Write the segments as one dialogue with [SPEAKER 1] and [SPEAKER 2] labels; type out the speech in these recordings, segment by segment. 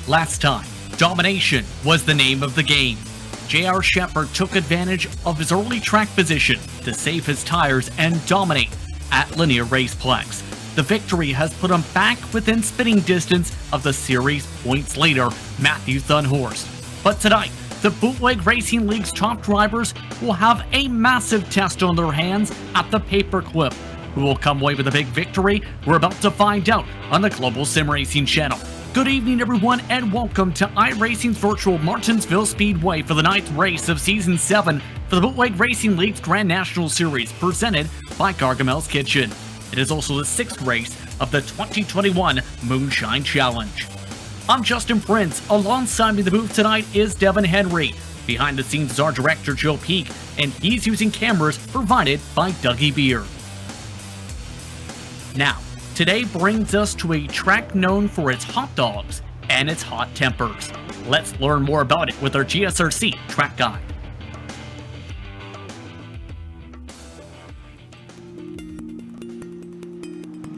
[SPEAKER 1] Last time, domination was the name of the game. J.R. Shepherd took advantage of his early track position to save his tires and dominate at Linear Raceplex. The victory has put him back within spitting distance of the series points leader, Matthew Thunhorst. But tonight, the Bootleg Racing League's top drivers will have a massive test on their hands at the Paperclip. Who will come away with a big victory? We're about to find out on the Global SimRacing Channel. Good evening, everyone, and welcome to iRacing's virtual Martinsville Speedway for the 9th race of Season 7 for the Bootleg Racing League's Grand National Series, presented by Gargamel's Kitchen. It is also the 6th race of the 2021 Moonshine Challenge. I'm Justin Prince. Alongside me in the booth tonight is Devin Henry. Behind the scenes is our director, Joe Peak, and he's using cameras provided by Dougie Beer. Now, today brings us to a track known for its hot dogs and its hot tempers. Let's learn more about it with our GSRC track guide.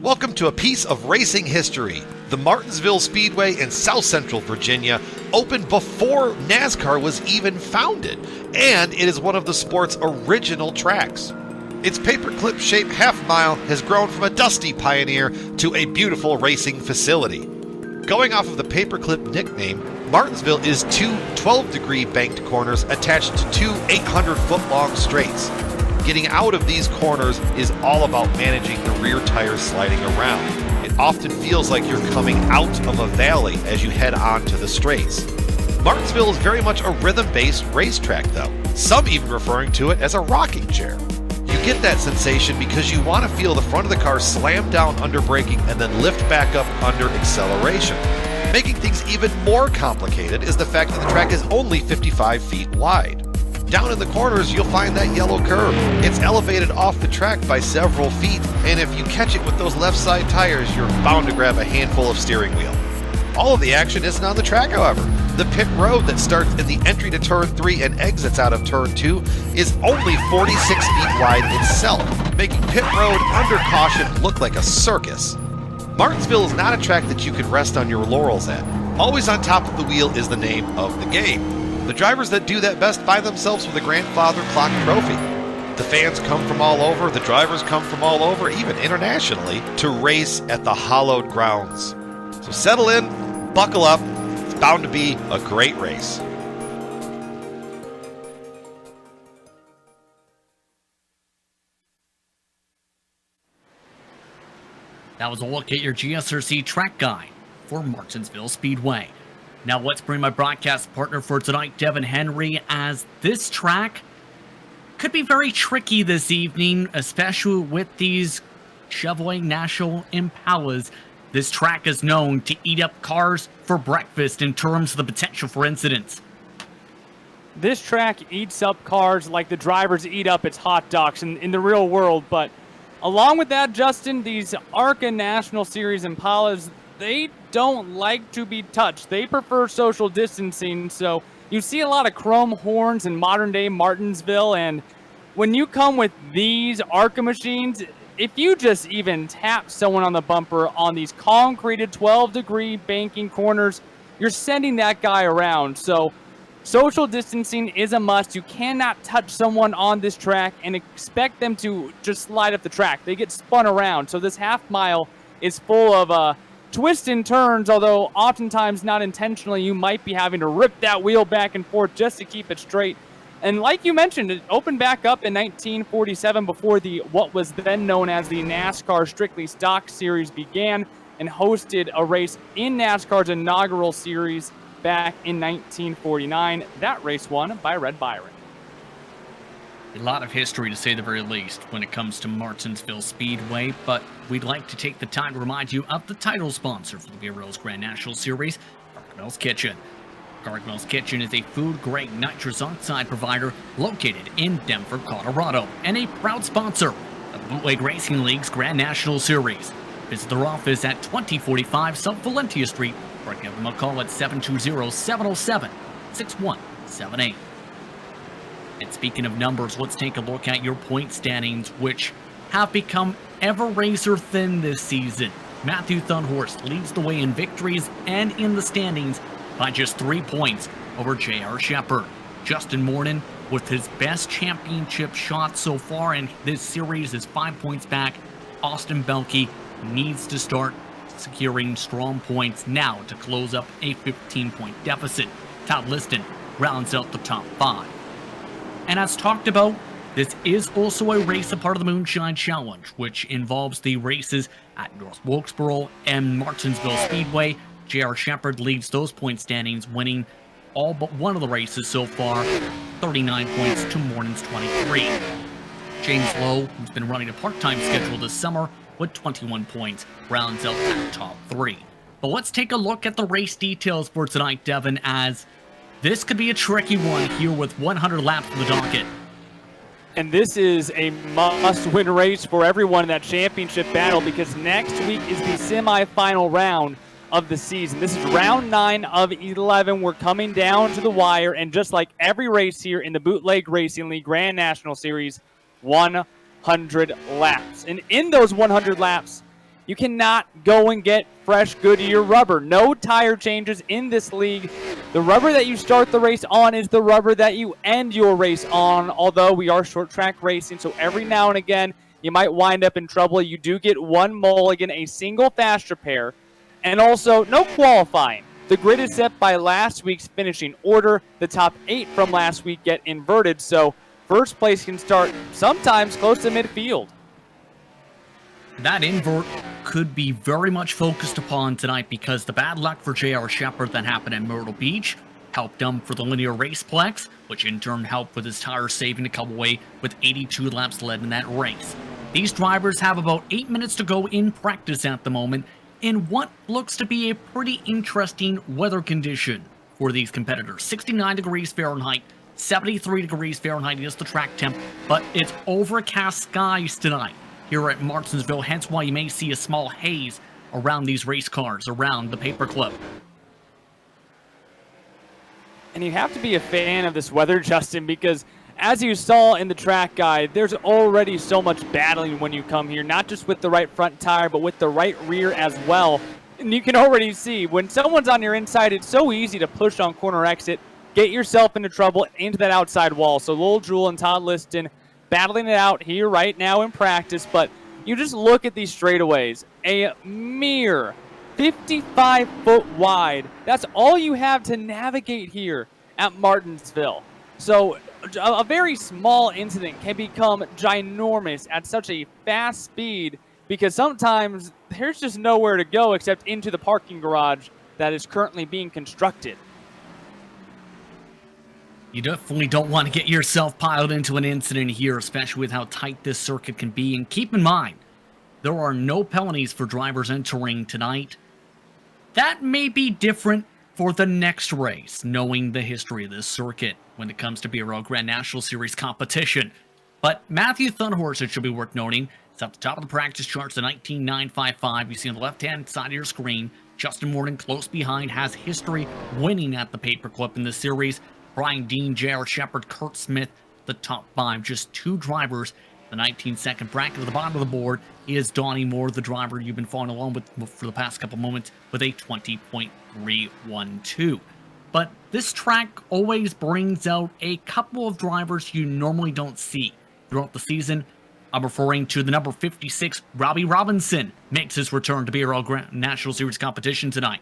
[SPEAKER 2] Welcome to a piece of racing history. The Martinsville Speedway in South Central Virginia opened before NASCAR was even founded, and it is one of the sport's original tracks. Its paperclip-shaped half-mile has grown from a dusty pioneer to a beautiful racing facility. Going off of the paperclip nickname, Martinsville is two 12-degree banked corners attached to two 800-foot-long straights. Getting out of these corners is all about managing the rear tires sliding around. It often feels like you're coming out of a valley as you head onto the straights. Martinsville is very much a rhythm-based racetrack, though, some even referring to it as a rocking chair. You get that sensation because you want to feel the front of the car slam down under braking and then lift back up under acceleration. Making things even more complicated is the fact that the track is only 55 feet wide. Down in the corners, you'll find that yellow curve. It's elevated off the track by several feet, and if you catch it with those left side tires, you're bound to grab a handful of steering wheel. All of the action isn't on the track, however. The pit road that starts in the entry to Turn 3 and exits out of Turn 2 is only 46 feet wide itself, making pit road under caution look like a circus. Martinsville is not a track that you can rest on your laurels at. Always on top of the wheel is the name of the game. The drivers that do that best find themselves with a grandfather clock trophy. The fans come from all over, the drivers come from all over, even internationally, to race at the hallowed grounds. So settle in, buckle up, it's bound to be a great race.
[SPEAKER 1] That was a look at your GSRC track guide for Martinsville Speedway. Now let's bring my broadcast partner for tonight, Devin Henry, as this track could be very tricky this evening, especially with these Chevrolet National Impalas. This track is known to eat up cars for breakfast in terms of the potential for incidents.
[SPEAKER 3] This track eats up cars like the drivers eat up its hot dogs in the real world. But along with that, Justin, these ARCA National Series Impalas, they don't like to be touched. They prefer social distancing. So you see a lot of chrome horns in modern day Martinsville. And when you come with these ARCA machines, if you just even tap someone on the bumper on these concreted 12-degree banking corners, you're sending that guy around. So social distancing is a must. You cannot touch someone on this track and expect them to just slide up the track. They get spun around. So this half mile is full of twists and turns, although oftentimes not intentionally. You might be having to rip that wheel back and forth just to keep it straight. And like you mentioned, it opened back up in 1947 before what was then known as the NASCAR Strictly Stock Series began, and hosted a race in NASCAR's inaugural series back in 1949. That race won by Red Byron.
[SPEAKER 1] A lot of history, to say the very least, when it comes to Martinsville Speedway, but we'd like to take the time to remind you of the title sponsor for the BRL's Grand National Series, Gargamel's Kitchen. Gargamel's Kitchen is a food-grade nitrous oxide provider located in Denver, Colorado, and a proud sponsor of the Bootleg Racing League's Grand National Series. Visit their office at 2045 South Valentia Street, or give them a call at 720-707-6178. And speaking of numbers, let's take a look at your point standings, which have become ever razor thin this season. Matthew Thunhorst leads the way in victories and in the standings by just 3 points over J.R. Shepherd. Justin Morton, with his best championship shot so far in this series, is 5 points back. Austin Belke needs to start securing strong points now to close up a 15-point deficit. Todd Liston rounds out the top 5. And as talked about, this is also a race, a part of the Moonshine Challenge, which involves the races at North Wilkesboro and Martinsville Speedway. J.R. Shepherd leads those point standings, winning all but one of the races so far, 39 points to Morton's 23. James Lowe, who's been running a part-time schedule this summer, with 21 points, rounds out that top 3. But let's take a look at the race details for tonight, Devin, as this could be a tricky one here with 100 laps on the docket.
[SPEAKER 3] And this is a must-win race for everyone in that championship battle, because next week is the semifinal round of the season. This is round 9 of 11. We're coming down to the wire, and just like every race here in the Bootleg Racing League Grand National Series, 100 laps. And in those 100 laps, you cannot go and get fresh Goodyear rubber. No tire changes in this league. The rubber that you start the race on is the rubber that you end your race on, although we are short track racing, so every now and again you might wind up in trouble. You do get one mulligan, a single fast repair, and also no qualifying. The grid is set by last week's finishing order. The top 8 from last week get inverted, so first place can start sometimes close to midfield.
[SPEAKER 1] That invert could be very much focused upon tonight, because the bad luck for J.R. Shepherd that happened in Myrtle Beach helped him for the linear raceplex, which in turn helped with his tires saving to come away with 82 laps led in that race. These drivers have about 8 minutes to go in practice at the moment in what looks to be a pretty interesting weather condition for these competitors. 69 degrees Fahrenheit, 73 degrees Fahrenheit is the track temp, but it's overcast skies tonight here at Martinsville, hence why you may see a small haze around these race cars, around the paperclip.
[SPEAKER 3] And you have to be a fan of this weather, Justin, because as you saw in the track guide, there's already so much battling when you come here, not just with the right front tire, but with the right rear as well. And you can already see when someone's on your inside, it's so easy to push on corner exit, get yourself into trouble into that outside wall. So Lowell Jewell and Todd Liston battling it out here right now in practice, but you just look at these straightaways, a mere 55 foot wide. That's all you have to navigate here at Martinsville. So a very small incident can become ginormous at such a fast speed, because sometimes there's just nowhere to go except into the parking garage that is currently being constructed.
[SPEAKER 1] You definitely don't want to get yourself piled into an incident here, especially with how tight this circuit can be. And keep in mind, there are no penalties for drivers entering tonight. That may be different for the next race, knowing the history of this circuit when it comes to BRL Grand National Series competition. But Matthew Thunhorse, it should be worth noting, is at the top of the practice charts, the 19.955. You see on the left-hand side of your screen, Justin Morton close behind, has history winning at the paperclip in this series. Brian Dean, J.R. Shepherd, Kurt Smith, the top 5. Just 2 drivers. The 19-second bracket at the bottom of the board is Donnie Moore, the driver you've been following along with for the past couple moments, with a 20.312. But this track always brings out a couple of drivers you normally don't see throughout the season. I'm referring to the number 56, Robbie Robinson, makes his return to BRL Grand National Series competition tonight.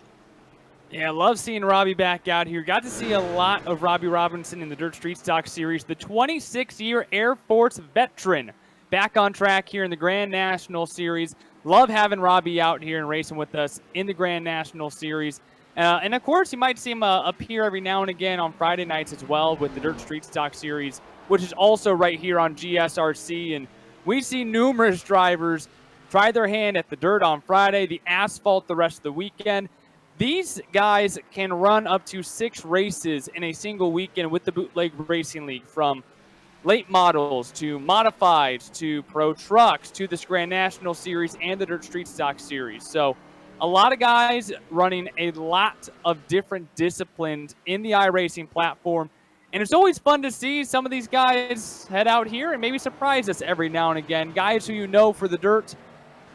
[SPEAKER 3] Yeah, I love seeing Robbie back out here. Got to see a lot of Robbie Robinson in the Dirt Street Stock Series. The 26-year Air Force veteran back on track here in the Grand National Series. Love having Robbie out here and racing with us in the Grand National Series. And, of course, you might see him appear every now and again on Friday nights as well with the Dirt Street Stock Series, which is also right here on GSRC. And we see numerous drivers try their hand at the dirt on Friday, the asphalt the rest of the weekend. These guys can run up to 6 races in a single weekend with the Bootleg Racing League, from late models to modifieds to pro trucks to this Grand National Series and the Dirt Street Stock Series. So a lot of guys running a lot of different disciplines in the iRacing platform. And it's always fun to see some of these guys head out here and maybe surprise us every now and again. Guys who you know for the dirt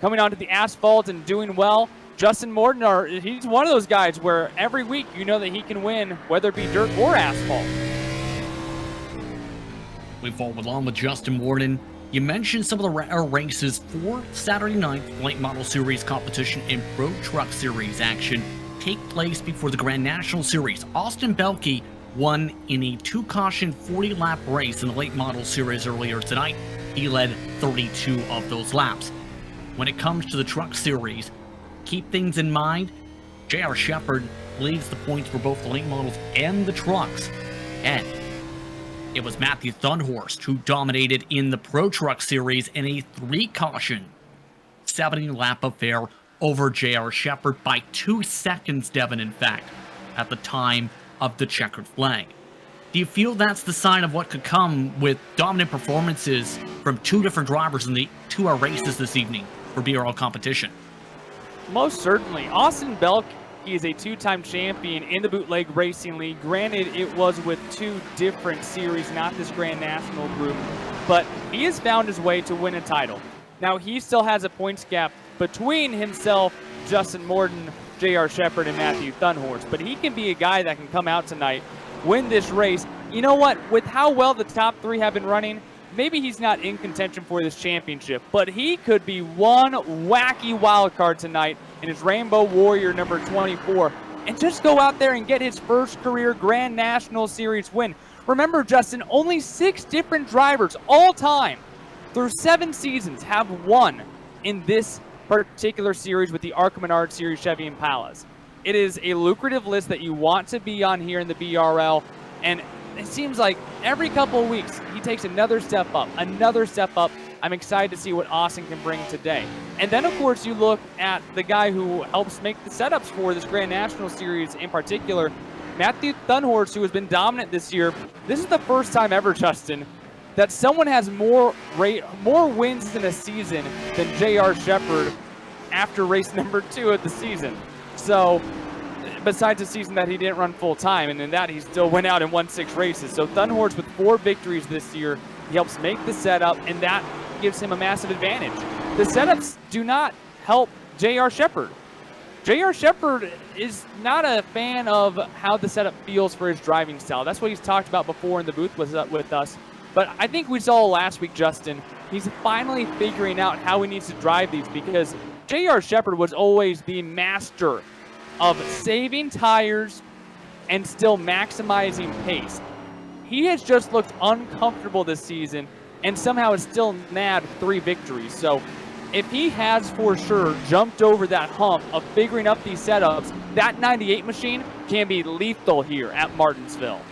[SPEAKER 3] coming onto the asphalt and doing well. Justin Morton, he's one of those guys where every week you know that he can win, whether it be dirt or asphalt.
[SPEAKER 1] We follow along with Justin Morton. You mentioned some of the races for Saturday night's Late Model Series competition and Pro Truck Series action take place before the Grand National Series. Austin Belke won in a 2-caution 40-lap race in the Late Model Series earlier tonight. He led 32 of those laps. When it comes to the Truck Series, keep things in mind, J.R. Shepherd leads the points for both the late models and the trucks. And it was Matthew Thunhorst who dominated in the Pro Truck Series in a 3-caution 70-lap affair over J.R. Shepherd by 2 seconds, Devin, in fact, at the time of the checkered flag. Do you feel that's the sign of what could come with dominant performances from 2 different drivers in the 2-hour races this evening for BRL competition?
[SPEAKER 3] Most certainly. Austin Belke is a 2-time champion in the Bootleg Racing League. Granted, it was with 2 different series, not this Grand National group, but he has found his way to win a title. Now, he still has a points gap between himself, Justin Morton, J.R. Shepherd, and Matthew Thunhorst, but he can be a guy that can come out tonight, win this race. You know what? With how well the top 3 have been running, maybe he's not in contention for this championship, but he could be one wacky wild card tonight in his Rainbow Warrior number 24 and just go out there and get his first career Grand National Series win. Remember, Justin, only 6 different drivers all time through 7 seasons have won in this particular series with the ARCA Menard Series Chevy Impalas. It is a lucrative list that you want to be on here in the BRL, and it seems like every couple of weeks he takes another step up, another step up. I'm excited to see what Austin can bring today. And then, of course, you look at the guy who helps make the setups for this Grand National Series in particular, Matthew Thunhorst, who has been dominant this year. This is the first time ever, Justin, that someone has more wins in a season than J.R. Shepherd after race number 2 of the season. So, besides the season that he didn't run full time, and in that he still went out and won 6 races. So Thunhorst with 4 victories this year, he helps make the setup, and that gives him a massive advantage. The setups do not help J.R. Shepherd. J.R. Shepherd is not a fan of how the setup feels for his driving style. That's what he's talked about before in the booth with us. But I think we saw last week, Justin, he's finally figuring out how he needs to drive these, because J.R. Shepherd was always the master of saving tires and still maximizing pace. He has just looked uncomfortable this season and somehow has still nabbed 3 victories. So if he has for sure jumped over that hump of figuring up these setups, that 98 machine can be lethal here at Martinsville.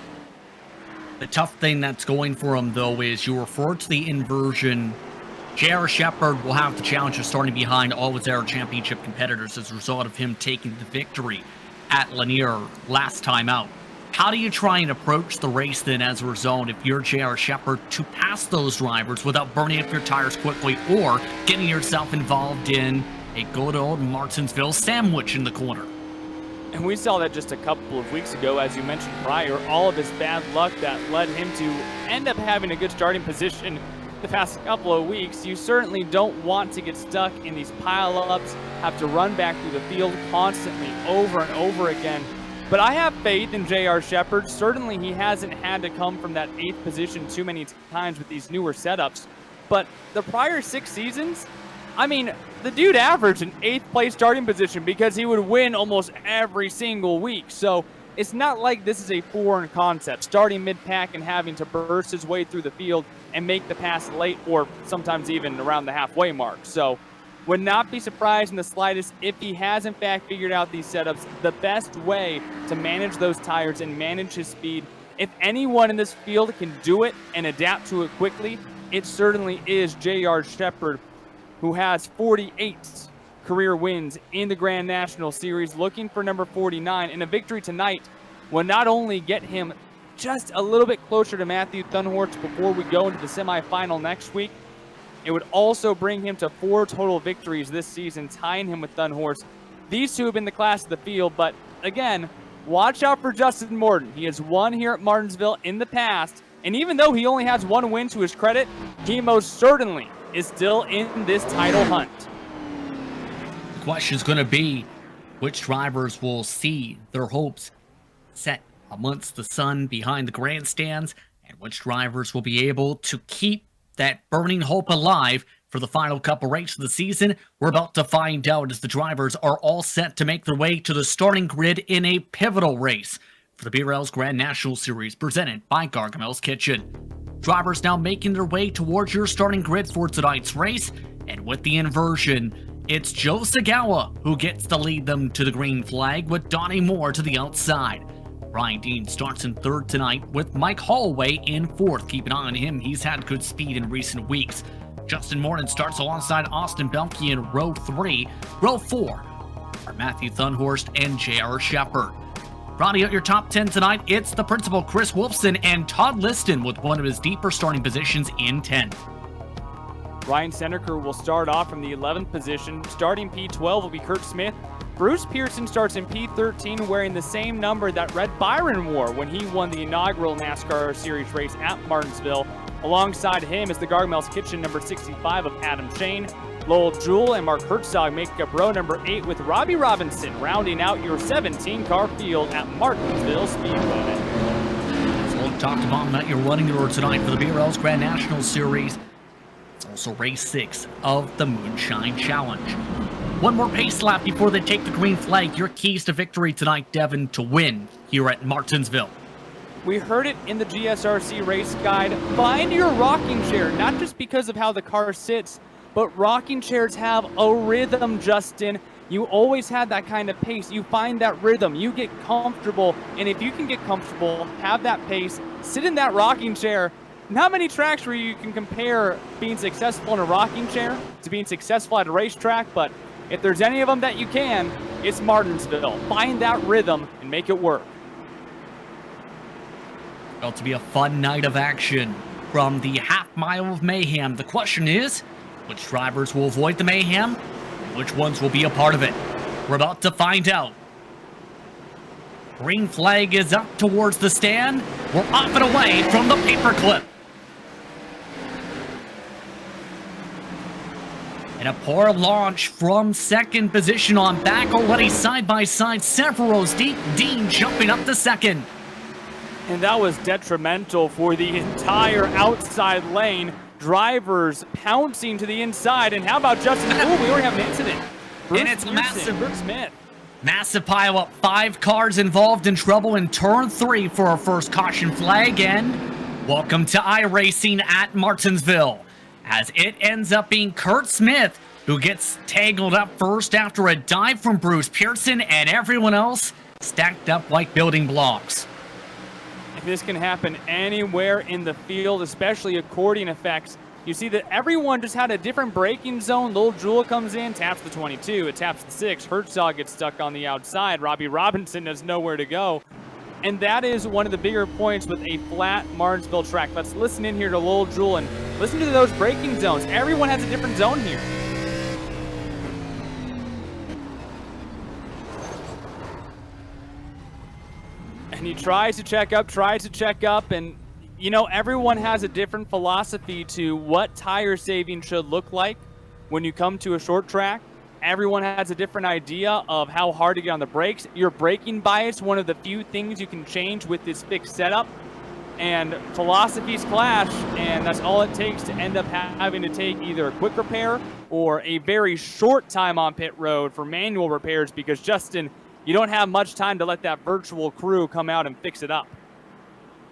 [SPEAKER 1] The tough thing that's going for him, though, is you refer to the inversion. J.R. Shepherd will have the challenge of starting behind all his Air Championship competitors as a result of him taking the victory at Lanier last time out. How do you try and approach the race then as a result if you're J.R. Shepherd to pass those drivers without burning up your tires quickly or getting yourself involved in a good old Martinsville sandwich in the corner?
[SPEAKER 3] And we saw that just a couple of weeks ago, as you mentioned prior, all of his bad luck that led him to end up having a good starting position the past couple of weeks. You certainly don't want to get stuck in these pile-ups, have to run back through the field constantly over and over again. But I have faith in J.R. Shepherd. Certainly he hasn't had to come from that 8th position too many times with these newer setups. But the prior 6 seasons, I mean, the dude averaged an 8th place starting position because he would win almost every single week. So it's not like this is a foreign concept, starting mid-pack and having to burst his way through the field and make the pass late or sometimes even around the halfway mark. So would not be surprised in the slightest if he has in fact figured out these setups, the best way to manage those tires and manage his speed. If anyone in this field can do it and adapt to it quickly, it certainly is J.R. Shepherd, who has 48 career wins in the Grand National Series, looking for number 49. And a victory tonight will not only get him just a little bit closer to Matthew Thunhorst before we go into the semifinal next week, it would also bring him to 4 total victories this season, tying him with Thunhorst. These 2 have been the class of the field, but again, watch out for Justin Morton. He has won here at Martinsville in the past, and even though he only has 1 win to his credit, he most certainly is still in this title hunt.
[SPEAKER 1] The question is going to be, Which drivers will see their hopes set amongst the sun behind the grandstands, and which drivers will be able to keep that burning hope alive for the final couple races of the season? We're about to find out as the drivers are all set to make their way to the starting grid in a pivotal race for the BRL's Grand National Series presented by Gargamel's Kitchen. Drivers now making their way towards your starting grid for tonight's race, and with the inversion, it's Joe Sagawa who gets to lead them to the green flag with Donnie Moore to the outside. Ryan Dean starts in third tonight with Mike Holloway in fourth. Keep an eye on him, he's had good speed in recent weeks. Justin Morton starts alongside Austin Belke in row 3. Row 4 are Matthew Thunhorst and J.R. Shepard. Rounding out your top 10 tonight, it's the principal Chris Wolfson and Todd Liston with one of his deeper starting positions in 10.
[SPEAKER 3] Ryan Seneker will start off from the 11th position. Starting P12 will be Kurt Smith. Bruce Pearson starts in P13 wearing the same number that Red Byron wore when he won the inaugural NASCAR Series race at Martinsville. Alongside him is the Gargamel's Kitchen number 65 of Adam Shane. Lowell Jewell and Mark Herzog make up row number 8 with Robbie Robinson rounding out your 17-car field at Martinsville Speedway.
[SPEAKER 1] So we'll talk about your running order tonight for the BRL's Grand National Series. It's also race 6 of the Moonshine Challenge. One more pace lap before they take the green flag. Your keys to victory tonight, Devin, to win here at Martinsville.
[SPEAKER 3] We heard it in the GSRC race guide. Find your rocking chair, not just because of how the car sits, but rocking chairs have a rhythm, Justin. You always had that kind of pace. You find that rhythm, you get comfortable, and if you can get comfortable, have that pace, sit in that rocking chair. Not many tracks where you can compare being successful in a rocking chair to being successful at a racetrack, but if there's any of them that you can, it's Martinsville. Find that rhythm and make it work.
[SPEAKER 1] About to be a fun night of action from the half mile of mayhem. The question is, which drivers will avoid the mayhem and which ones will be a part of it? We're about to find out. Green flag is up towards the stand. We're off and away from the paperclip. And a poor launch from second position on back, already side by side, several rows deep. Dean jumping up to second.
[SPEAKER 3] And that was detrimental for the entire outside lane. Drivers pouncing to the inside. And how about Justin? Oh, we already have an incident. Bruce
[SPEAKER 1] and it's
[SPEAKER 3] Pearson,
[SPEAKER 1] massive.
[SPEAKER 3] Brooke Smith.
[SPEAKER 1] Massive pile up. 5 cars involved in trouble in turn 3 for our first caution flag. And welcome to iRacing at Martinsville, as it ends up being Kurt Smith who gets tangled up first after a dive from Bruce Pearson, and everyone else stacked up like building blocks.
[SPEAKER 3] And this can happen anywhere in the field, especially accordion effects. You see that everyone just had a different braking zone. Lil Jewell comes in, taps the 22, it taps the 6. Herzog gets stuck on the outside. Robbie Robinson has nowhere to go. And that is one of the bigger points with a flat Martinsville track. Let's listen in here to Lowell Jewell and listen to those braking zones. Everyone has a different zone here. And he tries to check up, and you know, everyone has a different philosophy to what tire saving should look like when you come to a short track. Everyone has a different idea of how hard to get on the brakes. Your braking bias, one of the few things you can change with this fixed setup. And philosophies clash, and that's all it takes to end up having to take either a quick repair or a very short time on pit road for manual repairs, because, Justin, you don't have much time to let that virtual crew come out and fix it up.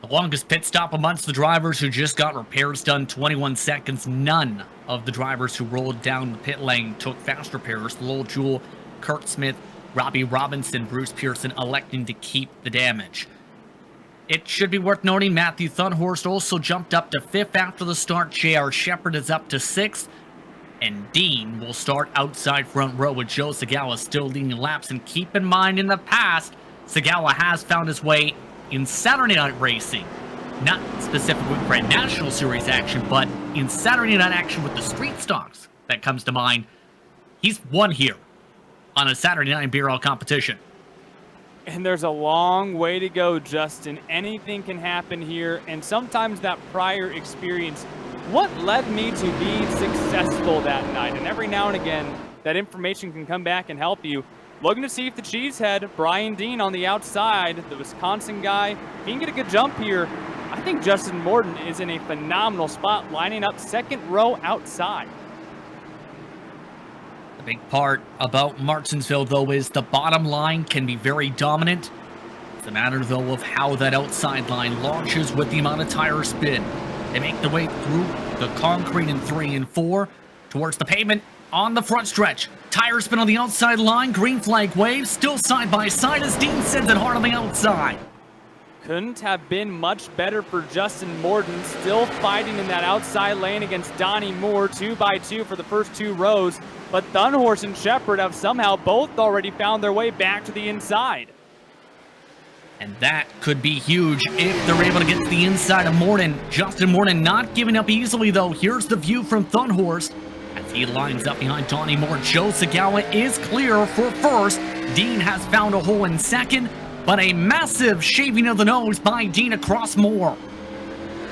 [SPEAKER 1] The longest pit stop amongst the drivers who just got repairs done, 21 seconds. None of the drivers who rolled down the pit lane took fast repairs. Lowell Jewell, Kurt Smith, Robbie Robinson, Bruce Pearson electing to keep the damage. It should be worth noting Matthew Thunhorst also jumped up to 5th after the start. J.R. Shepard is up to 6th. And Dean will start outside front row with Joe Sagawa still leading laps. And keep in mind, in the past, Sagawa has found his way in Saturday Night Racing. Not specifically Grand National Series action, but in Saturday Night action with the street stocks that comes to mind. He's won here on a Saturday Night BRL competition.
[SPEAKER 3] And there's a long way to go, Justin. Anything can happen here, and sometimes that prior experience, what led me to being successful that night? And every now and again, that information can come back and help you. Looking to see if the cheesehead, Brian Dean on the outside, the Wisconsin guy, he can get a good jump here. I think Justin Morton is in a phenomenal spot, lining up second row outside.
[SPEAKER 1] The big part about Martinsville, though, is the bottom line can be very dominant. It's a matter, though, of how that outside line launches with the amount of tire spin. They make their way through the concrete in 3 and 4 towards the pavement on the front stretch. Tire spin on the outside line, green flag wave, still side by side as Dean sends it hard on the outside.
[SPEAKER 3] Couldn't have been much better for Justin Morton, still fighting in that outside lane against Donnie Moore, 2x2 for the first 2 rows. But Thunhorse and Shepard have somehow both already found their way back to the inside.
[SPEAKER 1] And that could be huge if they're able to get to the inside of Morton. Justin Morton not giving up easily, though. Here's the view from Thunhorse as he lines up behind Donnie Moore. Joe Sagawa is clear for first. Dean has found a hole in second, but a massive shaving of the nose by Dean across Moore.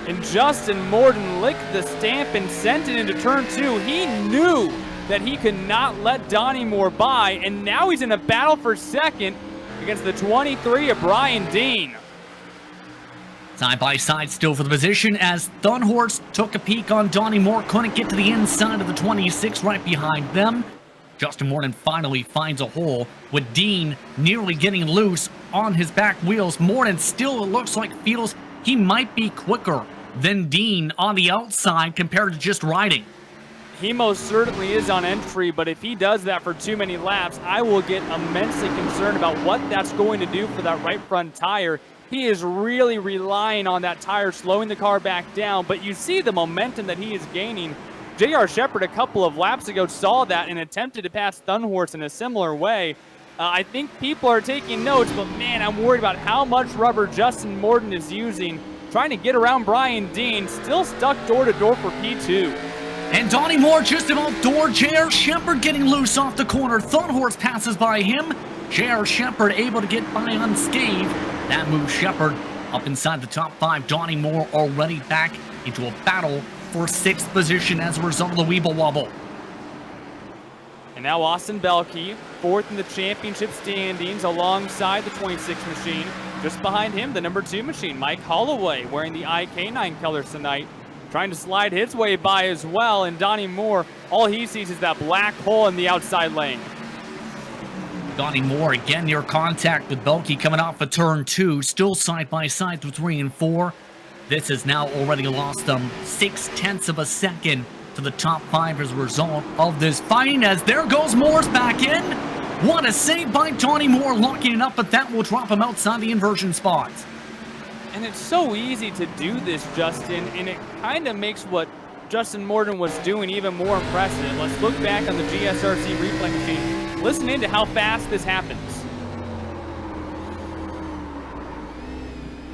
[SPEAKER 3] And Justin Morton licked the stamp and sent it into turn 2. He knew that he could not let Donnie Moore by, and now he's in a battle for second against the 23 of Brian Dean.
[SPEAKER 1] Side by side still for the position as Thunhorse took a peek on Donnie Moore. Couldn't get to the inside of the 26 right behind them. Justin Morton finally finds a hole with Dean nearly getting loose on his back wheels. Morton still, it looks like, feels he might be quicker than Dean on the outside compared to just riding.
[SPEAKER 3] He most certainly is on entry, but if he does that for too many laps, I will get immensely concerned about what that's going to do for that right front tire. He is really relying on that tire slowing the car back down, but you see the momentum that he is gaining. J.R. Shepard a couple of laps ago saw that and attempted to pass Thunhorse in a similar way. I think people are taking notes, but man, I'm worried about how much rubber Justin Morton is using, trying to get around Brian Dean, still stuck door to door for P2.
[SPEAKER 1] And Donnie Moore just about door. J.R. Shepard getting loose off the corner. Thunhorse passes by him. J.R. Shepard able to get by unscathed. That moves Shepard up inside the top 5. Donnie Moore already back into a battle for 6th position as a result of the Weeble Wobble.
[SPEAKER 3] And now Austin Belkey, 4th in the championship standings alongside the 26 machine. Just behind him, the number 2 machine, Mike Holloway, wearing the IK9 colors tonight, trying to slide his way by as well. And Donnie Moore, all he sees is that black hole in the outside lane.
[SPEAKER 1] Donnie Moore again near contact with Belkey coming off of turn 2, still side by side through 3 and 4. This has now already lost them 0.6 of a second to the top 5 as a result of this fighting, as there goes Moore's back in. What a save by Donnie Moore, locking it up, but that will drop him outside the inversion spots.
[SPEAKER 3] And it's so easy to do this, Justin, and it kind of makes what Justin Morton was doing even more impressive. Let's look back on the GSRC replay machine. Listen into how fast this happens.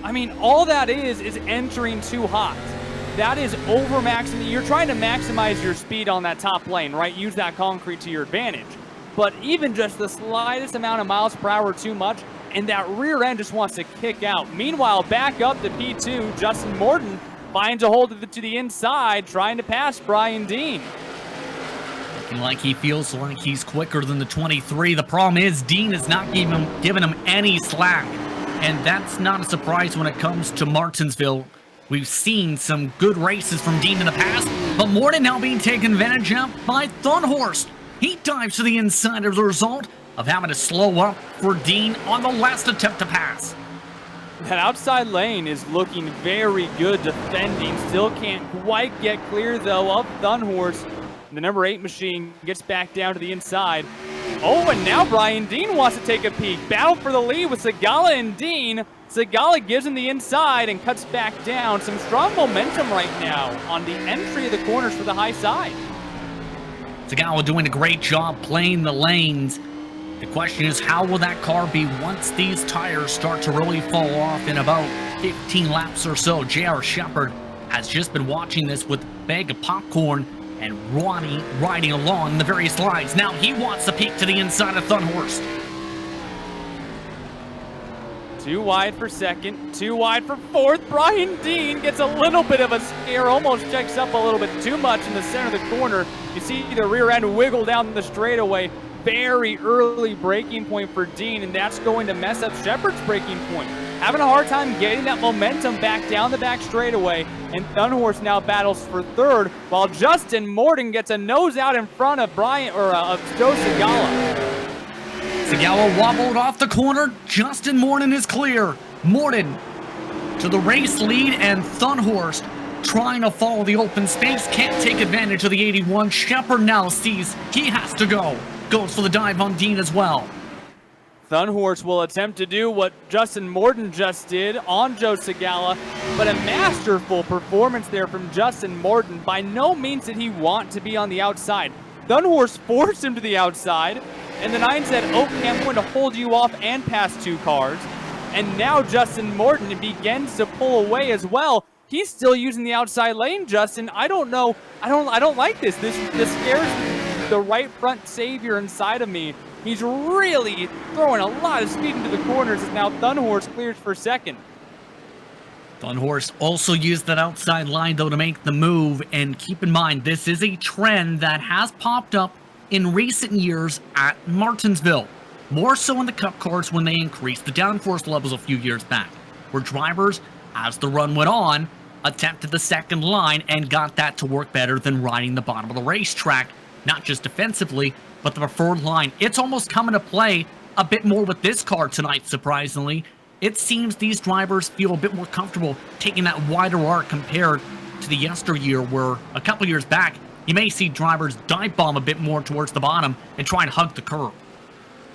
[SPEAKER 3] I mean, all that is entering too hot. That is over-maximizing. You're trying to maximize your speed on that top lane, right? Use that concrete to your advantage. But even just the slightest amount of miles per hour too much, and that rear end just wants to kick out. Meanwhile, back up to P2, Justin Morton finds a hold of it to the inside, trying to pass Brian Dean.
[SPEAKER 1] Looking like he feels like he's quicker than the 23. The problem is Dean is not giving him any slack. And that's not a surprise when it comes to Martinsville. We've seen some good races from Dean in the past, but Morton now being taken advantage of by Thunhorse. He dives to the inside as a result of having to slow up for Dean on the last attempt to pass.
[SPEAKER 3] That outside lane is looking very good defending. Still can't quite get clear, though, of Thunhorse. The number 8 machine gets back down to the inside. Oh, and now Brian Dean wants to take a peek. Battle for the lead with Segala and Dean. Segala gives him the inside and cuts back down. Some strong momentum right now on the entry of the corners for the high side.
[SPEAKER 1] Segala doing a great job playing the lanes. The question is, how will that car be once these tires start to really fall off in about 15 laps or so? J.R. Shepard has just been watching this with a bag of popcorn and Ronnie riding along the various lines. Now he wants to peek to the inside of Thunhorse.
[SPEAKER 3] Too wide for second, too wide for fourth. Brian Dean gets a little bit of a scare, almost checks up a little bit too much in the center of the corner. You see the rear end wiggle down the straightaway. very early braking point for Dean, and that's going to mess up Shepard's braking point. Having a hard time getting that momentum back down the back straightaway, and Thunhorse now battles for third, while Justin Morton gets a nose out in front of Joe Segala.
[SPEAKER 1] Segala wobbled off the corner. Justin Morton is clear. Morton to the race lead, and Thunhorst trying to follow the open space, can't take advantage of the 81. Shepard now sees he has to go. Goes for the dive on Dean as well.
[SPEAKER 3] Thunhorst will attempt to do what Justin Morton just did on Joe Segala, but a masterful performance there from Justin Morton. By no means did he want to be on the outside. Thunhorst forced him to the outside, and the 9 said, okay, I'm going to hold you off and pass 2 cars. And now Justin Morton begins to pull away as well. He's still using the outside lane, Justin. I don't know. I don't like this. This scares the right front savior inside of me. He's really throwing a lot of speed into the corners as now Thunhorst clears for second.
[SPEAKER 1] Thunhorst also used that outside line, though, to make the move. And keep in mind, this is a trend that has popped up in recent years at Martinsville. More so in the Cup cars when they increased the downforce levels a few years back, where drivers, as the run went on, attempted the second line and got that to work better than riding the bottom of the racetrack, not just defensively, but the preferred line. It's almost coming to play a bit more with this car tonight, surprisingly. It seems these drivers feel a bit more comfortable taking that wider arc compared to the yesteryear, where a couple years back, you may see drivers dive bomb a bit more towards the bottom and try and hug the curb.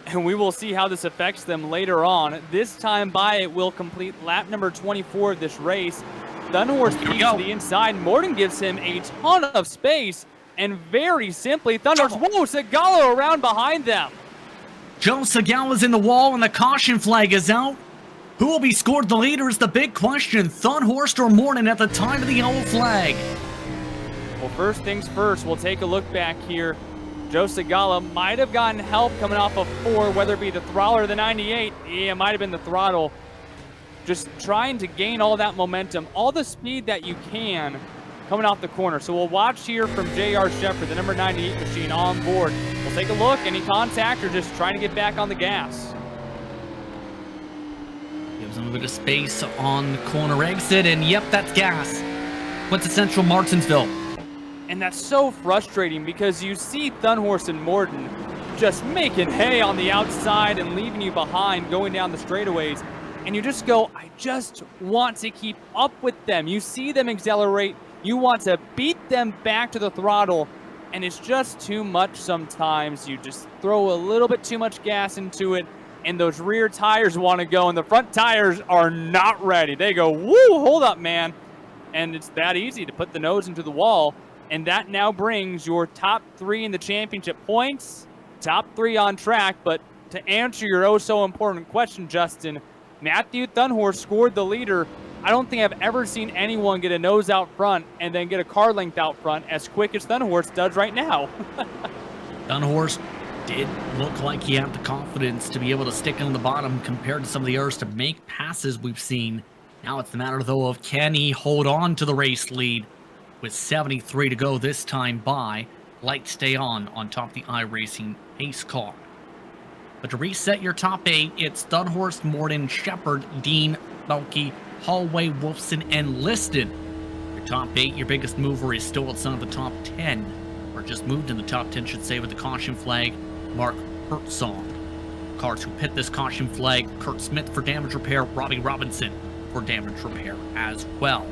[SPEAKER 3] And we will see how this affects them later on. This time by, it will complete lap number 24 of this race. Thunhorst keeps to the inside. Morton gives him a ton of space. And very simply, Thunhorst, whoa, Segala around behind them.
[SPEAKER 1] Joe Segala's in the wall and the caution flag is out. Who will be scored the leader is the big question. Thunhorst or Morton at the time of the yellow flag?
[SPEAKER 3] Well, first things first, we'll take a look back here. Joe Segala might have gotten help coming off of 4, whether it be the throttle or the 98. Yeah, it might have been the throttle. Just trying to gain all that momentum, all the speed that you can coming off the corner. So we'll watch here from J.R. Shepard, the number 98 machine on board. We'll take a look. Any contact or just trying to get back on the gas?
[SPEAKER 1] Gives him a bit of space on the corner exit, and yep, that's gas. Went to Central Martinsville.
[SPEAKER 3] And that's so frustrating because you see Thunhorst and Morton just making hay on the outside and leaving you behind going down the straightaways. And you just go, I just want to keep up with them. You see them accelerate. You want to beat them back to the throttle. And it's just too much sometimes. You just throw a little bit too much gas into it. And those rear tires want to go. And the front tires are not ready. They go, woo, hold up, man. And it's that easy to put the nose into the wall. And that now brings your top 3 in the championship points, top 3 on track. But to answer your oh-so-important question, Justin, Matthew Thunhorst scored the leader. I don't think I've ever seen anyone get a nose out front and then get a car length out front as quick as Thunhorst does right now.
[SPEAKER 1] Thunhorst did look like he had the confidence to be able to stick on the bottom compared to some of the others to make passes we've seen. Now it's the matter, though, of can he hold on to the race lead? With 73 to go this time by, lights stay on top of the iRacing pace car. But to reset your top 8, it's Thunhorst, Morton, Shepard, Dean, Belke, Hallway, Wolfson, and Liston. Your top 8, your biggest mover is still outside of the top 10, or just moved in the top 10, should say, with the caution flag, Mark Hertzog. Cars who pit this caution flag, Kurt Smith for damage repair, Robbie Robinson for damage repair as well.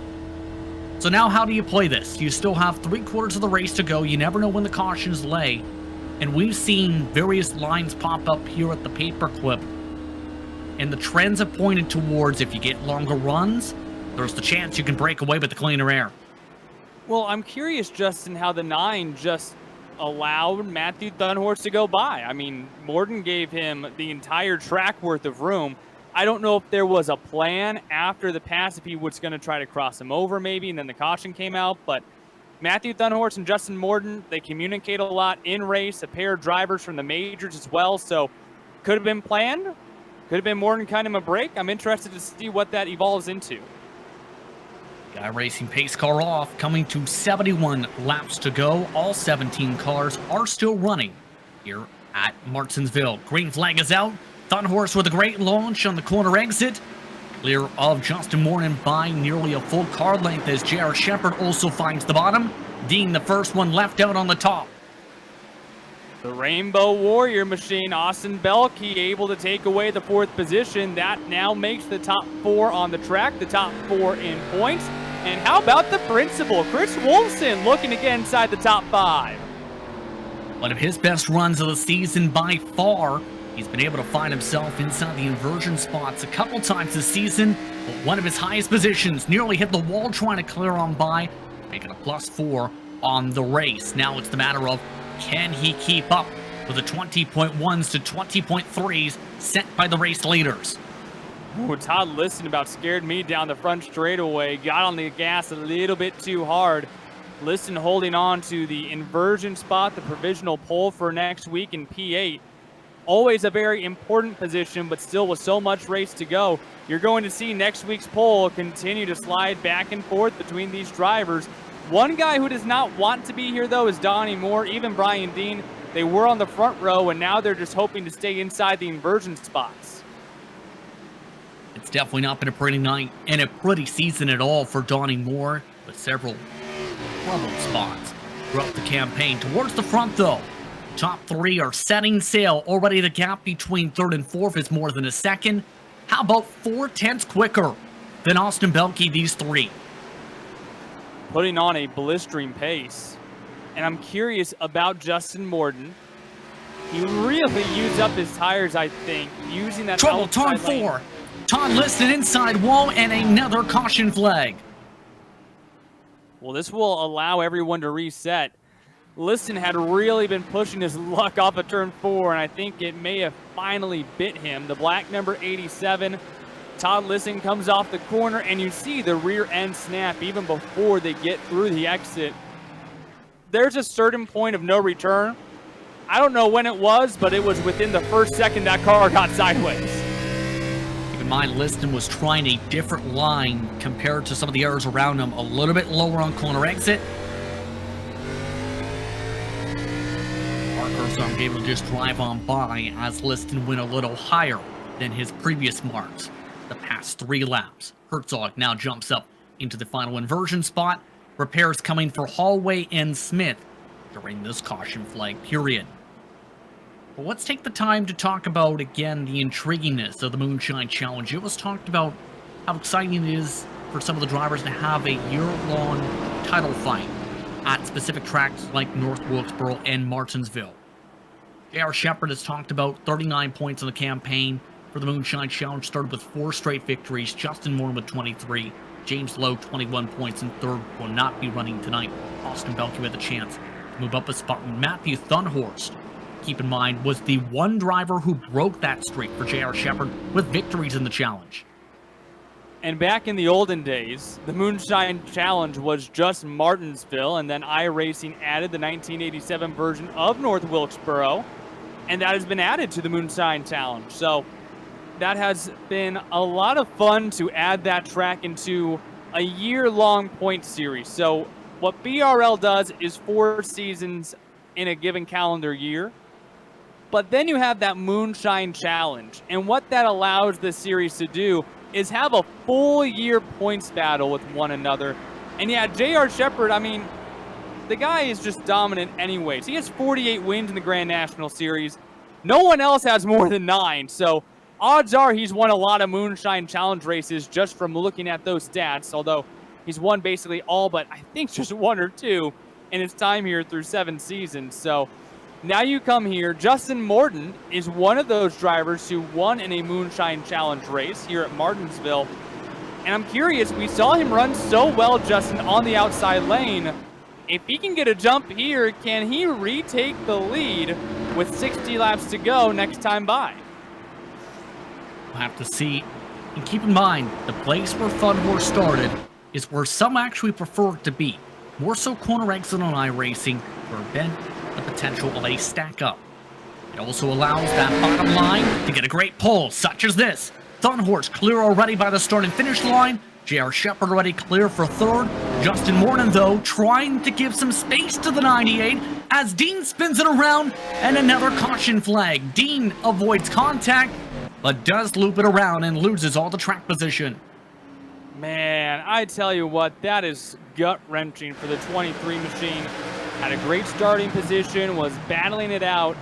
[SPEAKER 1] So now how do you play this? You still have 3/4 of the race to go. You never know when the cautions lay. And we've seen various lines pop up here at the paperclip. And the trends have pointed towards if you get longer runs, there's the chance you can break away with the cleaner air.
[SPEAKER 3] Well, I'm curious, Justin, how the 9 just allowed Matthew Thunhorst to go by. I mean, Morton gave him the entire track worth of room. I don't know if there was a plan after the pass, if he was going to try to cross him over maybe, and then the caution came out. But Matthew Thunhorst and Justin Morton, they communicate a lot in race, a pair of drivers from the majors as well. So could have been planned. Could have been Morton kind of a break. I'm interested to see what that evolves into.
[SPEAKER 1] iRacing pace car off, coming to 71 laps to go. All 17 cars are still running here at Martinsville. Green flag is out. Thunhorse with a great launch on the corner exit. Clear of Justin Morton by nearly a full car length as J.R. Shepard also finds the bottom. Dean, the first one, left out on the top.
[SPEAKER 3] The Rainbow Warrior machine, Austin Belkey, able to take away the 4th position. That now makes the top 4 on the track, the top 4 in points. And how about the principal, Chris Wolfson, looking to get inside the top 5.
[SPEAKER 1] One of his best runs of the season by far. He's been able to find himself inside the inversion spots a couple times this season, but one of his highest positions nearly hit the wall trying to clear on by, making a +4 on the race. Now it's the matter of, can he keep up with the 20.1s to 20.3s set by the race leaders?
[SPEAKER 3] Ooh, Todd Liston about scared me down the front straightaway. Got on the gas a little bit too hard. Liston holding on to the inversion spot, the provisional pole for next week in P8. Always a very important position, but still with so much race to go, you're going to see next week's pole continue to slide back and forth between these drivers. One guy who does not want to be here, though, is Donnie Moore, even Brian Dean. They were on the front row, and now they're just hoping to stay inside the inversion spots.
[SPEAKER 1] It's definitely not been a pretty night and a pretty season at all for Donnie Moore, with several troubled spots throughout the campaign. Towards the front, though, top 3 are setting sail. Already the gap between 3rd and 4th is more than a second. How about 4/10 quicker than Austin Belkey, these 3?
[SPEAKER 3] Putting on a blistering pace. And I'm curious about Justin Morton. He really used up his tires, I think, using that
[SPEAKER 1] trouble, turn
[SPEAKER 3] outside lane.
[SPEAKER 1] 4. Todd Liston inside wall and another caution flag.
[SPEAKER 3] Well, this will allow everyone to reset. Liston had really been pushing his luck off of turn 4, and I think it may have finally bit him. The black number 87, Todd Liston comes off the corner, and you see the rear end snap even before they get through the exit. There's a certain point of no return. I don't know when it was, but it was within the first second that car got sideways.
[SPEAKER 1] Keep in mind, Liston was trying a different line compared to some of the errors around him. A little bit lower on corner exit. So I'm able to just drive on by as Liston went a little higher than his previous marks the past 3 laps. Herzog now jumps up into the final inversion spot. Repairs coming for Hallway and Smith during this caution flag period. But let's take the time to talk about, again, the intriguingness of the Moonshine Challenge. It was talked about how exciting it is for some of the drivers to have a year-long title fight at specific tracks like North Wilkesboro and Martinsville. J.R. Shepard has talked about 39 points in the campaign for the Moonshine Challenge, started with 4 straight victories. Justin Moore with 23. James Lowe, 21 points in 3rd, will not be running tonight. Austin Belkey with a chance to move up a spot. Matthew Thunhorst, keep in mind, was the one driver who broke that streak for J.R. Shepard with victories in the challenge.
[SPEAKER 3] And back in the olden days, the Moonshine Challenge was just Martinsville, and then iRacing added the 1987 version of North Wilkesboro, and that has been added to the Moonshine Challenge. So that has been a lot of fun to add that track into a year-long point series. So what BRL does is 4 seasons in a given calendar year, but then you have that Moonshine Challenge, and what that allows the series to do is have a full year points battle with one another. And yeah, J.R. Shepard, I mean, the guy is just dominant anyways. He has 48 wins in the Grand National Series. No one else has more than 9, so odds are he's won a lot of Moonshine Challenge races just from looking at those stats, although he's won basically all but I think just 1 or 2 in his time here through 7 seasons. So now you come here. Justin Morton is one of those drivers who won in a Moonshine Challenge race here at Martinsville. And I'm curious, we saw him run so well, Justin, on the outside lane. If he can get a jump here, can he retake the lead with 60 laps to go next time by?
[SPEAKER 1] We'll have to see. And keep in mind, the place where Thunhorse started is where some actually prefer it to be. More so corner exit on iRacing to prevent the potential of a stack up. It also allows that bottom line to get a great pull, such as this. Thunhorse clear already by the start and finish line. J.R. Shepard already clear for third. Justin Morton, though, trying to give some space to the 98 as Dean spins it around, and another caution flag. Dean avoids contact, but does loop it around and loses all the track position.
[SPEAKER 3] Man, I tell you what, that is gut-wrenching for the 23 machine. Had a great starting position, was battling it out,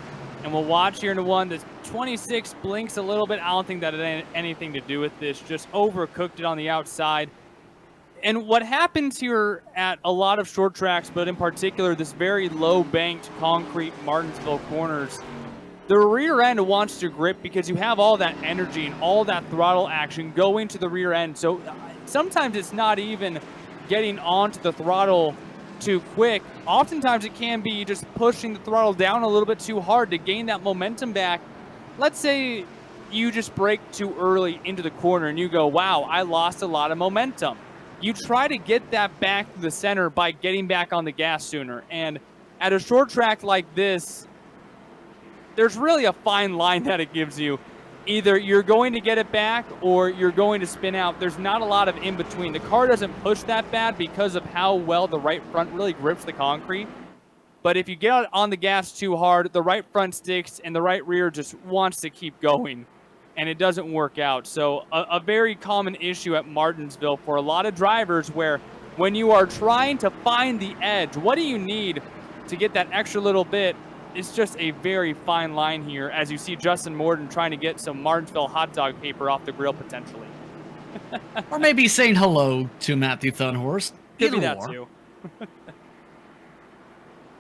[SPEAKER 3] and we'll watch here in one. The 26 blinks a little bit. I don't think that had anything to do with this. Just overcooked it on the outside. And what happens here at a lot of short tracks, but in particular this very low-banked concrete Martinsville corners, the rear end wants to grip because you have all that energy and all that throttle action going to the rear end. So sometimes it's not even getting onto the throttle too quick. Oftentimes it can be just pushing the throttle down a little bit too hard to gain that momentum back. Let's say you just brake too early into the corner and you go, wow, I lost a lot of momentum. You try to get that back to the center by getting back on the gas sooner. And at a short track like this, there's really a fine line that it gives you. Either you're going to get it back or you're going to spin out. There's not a lot of in between. The car doesn't push that bad because of how well the right front really grips the concrete. But if you get on the gas too hard, the right front sticks and the right rear just wants to keep going, and it doesn't work out. So a very common issue at Martinsville for a lot of drivers, where when you are trying to find the edge, what do you need to get that extra little bit? It's just a very fine line here as you see Justin Morton trying to get some Martinsville hot dog paper off the grill potentially.
[SPEAKER 1] Or maybe saying hello to Matthew Thunhorst.
[SPEAKER 3] Could be that too.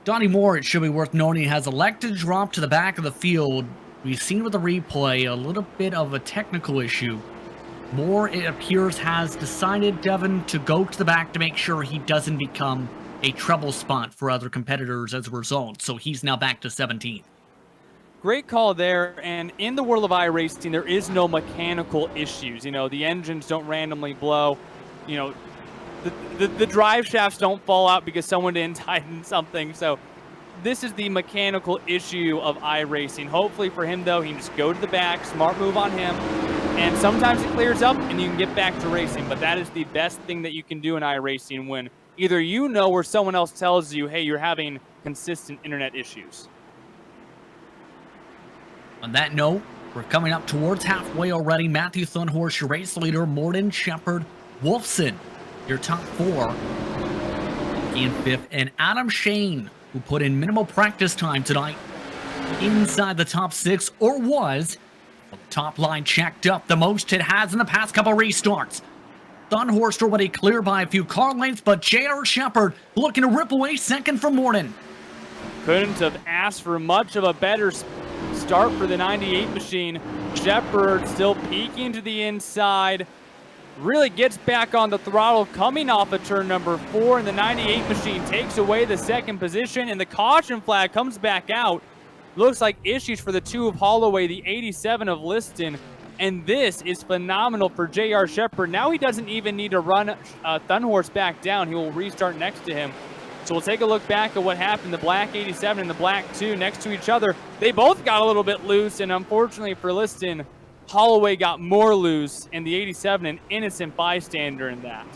[SPEAKER 1] Donnie Moore, it should be worth noting, has elected to drop to the back of the field. We've seen with the replay a little bit of a technical issue. Moore, it appears, has decided, Devin, to go to the back to make sure he doesn't become a trouble spot for other competitors as a result. So he's now back to 17th.
[SPEAKER 3] Great call there. And in the world of iRacing, there is no mechanical issues. You know, the engines don't randomly blow. You know, the drive shafts don't fall out because someone didn't tighten something. So this is the mechanical issue of iRacing. Hopefully for him, though, he can just go to the back, smart move on him, and sometimes it clears up and you can get back to racing. But that is the best thing that you can do in iRacing, when either you know or someone else tells you, hey, you're having consistent internet issues.
[SPEAKER 1] On that note, we're coming up towards halfway already. Matthew Thunhorst, your race leader, Morton, Shepard, Wolfson, your top four. In fifth, and Adam Shane, who put in minimal practice time tonight, inside the top six, or was. Top line checked up, the most it has in the past couple restarts. Thunhorst already clear by a few car lengths, but J.R. Shepard looking to rip away second from Morton.
[SPEAKER 3] Couldn't have asked for much of a better start for the 98 machine. Shepard still peeking to the inside. Really gets back on the throttle coming off of turn number 4, and the 98 machine takes away the second position, and the caution flag comes back out. Looks like issues for the 2 of Holloway, the 87 of Liston, and this is phenomenal for J.R. Shepard. Now he doesn't even need to run Thunhorst back down. He will restart next to him. So we'll take a look back at what happened. The black 87 and the black 2 next to each other. They both got a little bit loose, and unfortunately for Liston, Holloway got more loose, and the 87 an innocent bystander in that.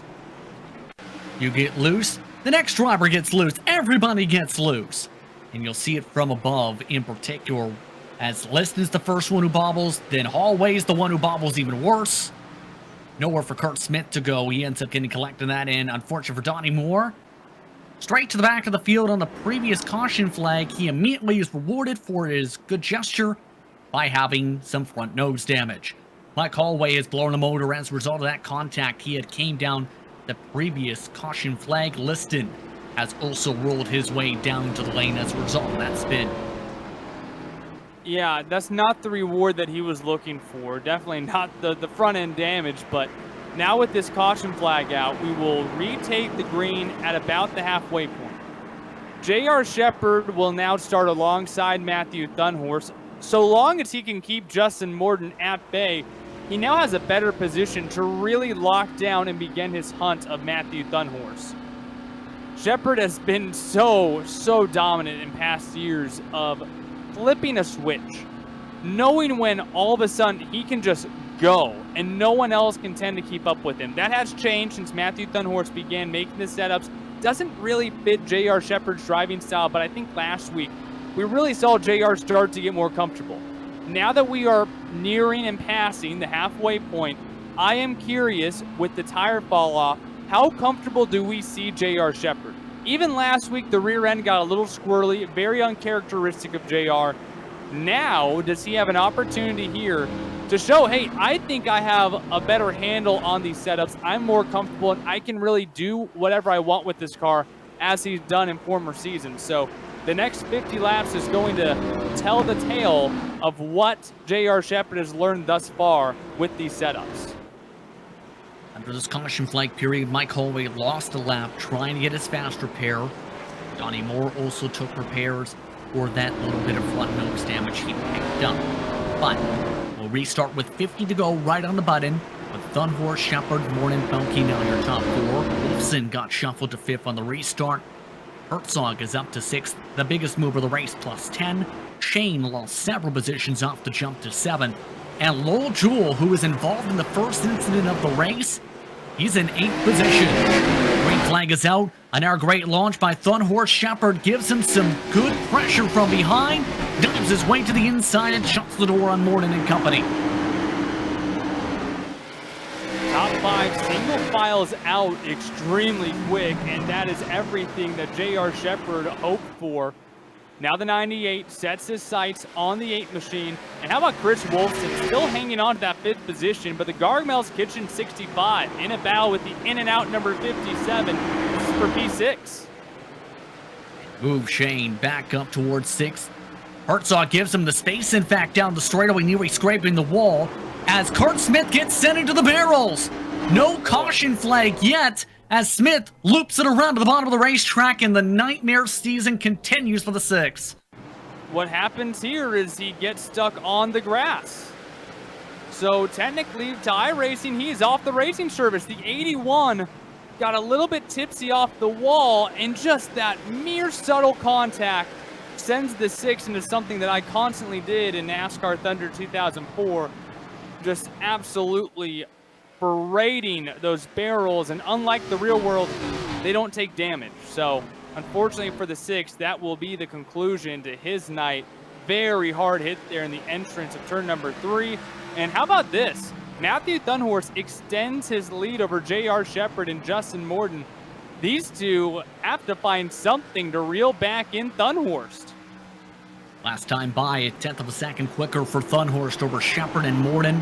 [SPEAKER 1] You get loose, the next driver gets loose, everybody gets loose. And you'll see it from above in particular, as Liston's the first one who bobbles, then Holloway's the one who bobbles even worse. Nowhere for Kurt Smith to go. He ends up getting collected that in. Unfortunate for Donnie Moore. Straight to the back of the field on the previous caution flag. He immediately is rewarded for his good gesture by having some front nose damage. Mike Holloway has blown the motor as a result of that contact. He had came down the previous caution flag. Liston has also rolled his way down to the lane as a result of that spin.
[SPEAKER 3] Yeah, that's not the reward that he was looking for. Definitely not the front end damage, but now with this caution flag out, we will retake the green at about the halfway point. J.R. Shepard will now start alongside Matthew Thunhorst. So long as he can keep Justin Morton at bay, he now has a better position to really lock down and begin his hunt of Matthew Thunhorst. Shepard has been so dominant in past years of flipping a switch, knowing when all of a sudden he can just go, and no one else can tend to keep up with him. That has changed since Matthew Thunhorst began making the setups. Doesn't really fit J.R. Shepherd's driving style, but I think last week we really saw J.R. start to get more comfortable. Now that we are nearing and passing the halfway point, I am curious, with the tire fall off, how comfortable do we see J.R. Shepherd? Even last week, the rear end got a little squirrely, very uncharacteristic of J.R. Now, does he have an opportunity here to show, hey, I think I have a better handle on these setups. I'm more comfortable, and I can really do whatever I want with this car, as he's done in former seasons. So the next 50 laps is going to tell the tale of what J.R. Shepherd has learned thus far with these setups.
[SPEAKER 1] Under this caution flag period, Mike Holloway lost a lap trying to get his fast repair. Donnie Moore also took repairs for that little bit of front nose damage he picked up. But we'll restart with 50 to go right on the button, with Thunhorst, Shepherd, Morton, Belke now your top four. Wolfson got shuffled to fifth on the restart. Herzog is up to sixth, the biggest mover of the race, plus 10. Shane lost several positions off the jump to seventh. And Lowell Jewell, who was involved in the first incident of the race, he's in 8th position. Green flag is out. An air great launch by Thunhorst. Shepherd gives him some good pressure from behind, dives his way to the inside and shuts the door on Morton and company.
[SPEAKER 3] Top 5 single files out extremely quick, and that is everything that J.R. Shepherd hoped for. Now the 98 sets his sights on the 8 machine. And how about Chris Wolfson still hanging on to that 5th position, but the Gargamel's Kitchen 65 in a battle with the in and out number 57. This is for P6.
[SPEAKER 1] Move Shane back up towards 6th. Herzog gives him the space, in fact, down the straightaway, nearly scraping the wall, as Kurt Smith gets sent into the barrels. No caution flag yet, as Smith loops it around to the bottom of the racetrack, and the nightmare season continues for the 6.
[SPEAKER 3] What happens here is he gets stuck on the grass. So technically, to iRacing, he is off the racing service. The 81 got a little bit tipsy off the wall, and just that mere subtle contact sends the 6 into something that I constantly did in NASCAR Thunder 2004. Just absolutely berating those barrels, and unlike the real world, they don't take damage. So unfortunately for the 6, that will be the conclusion to his night. Very hard hit there in the entrance of turn number 3. And how about this? Matthew Thunhorst extends his lead over J.R. Shepherd and Justin Morton. These two have to find something to reel back in Thunhorst.
[SPEAKER 1] Last time by, a 10th of a second quicker for Thunhorst over Shepherd and Morton.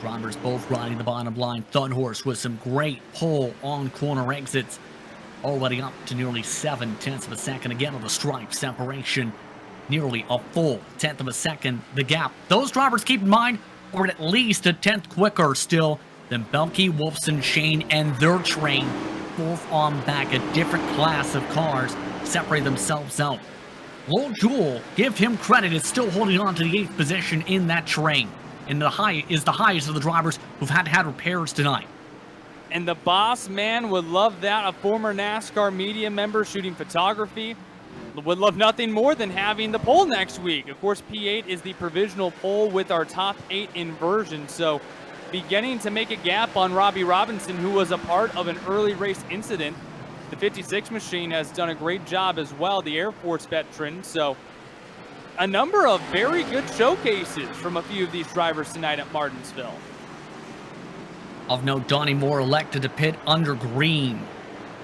[SPEAKER 1] Drivers both riding the bottom line. Thunhorst with some great pull on corner exits, already up to nearly 7/10 of a second again on the stripe separation. Nearly a full 10th of a second the gap. Those drivers, keep in mind, are at least a 10th quicker still than Belke, Wolfson, Shane, and their train. Both on back, a different class of cars separate themselves out. Lowell Jewell, give him credit, is still holding on to the 8th position in that train. And the highest of the drivers who've had repairs tonight.
[SPEAKER 3] And the boss man would love that. A former NASCAR media member shooting photography would love nothing more than having the pole next week. Of course, P8 is the provisional pole with our top 8 inversion. So beginning to make a gap on Robbie Robinson, who was a part of an early race incident. The 56 machine has done a great job as well, the Air Force veteran. So a number of very good showcases from a few of these drivers tonight at Martinsville.
[SPEAKER 1] Of note, Donnie Moore elected to pit under green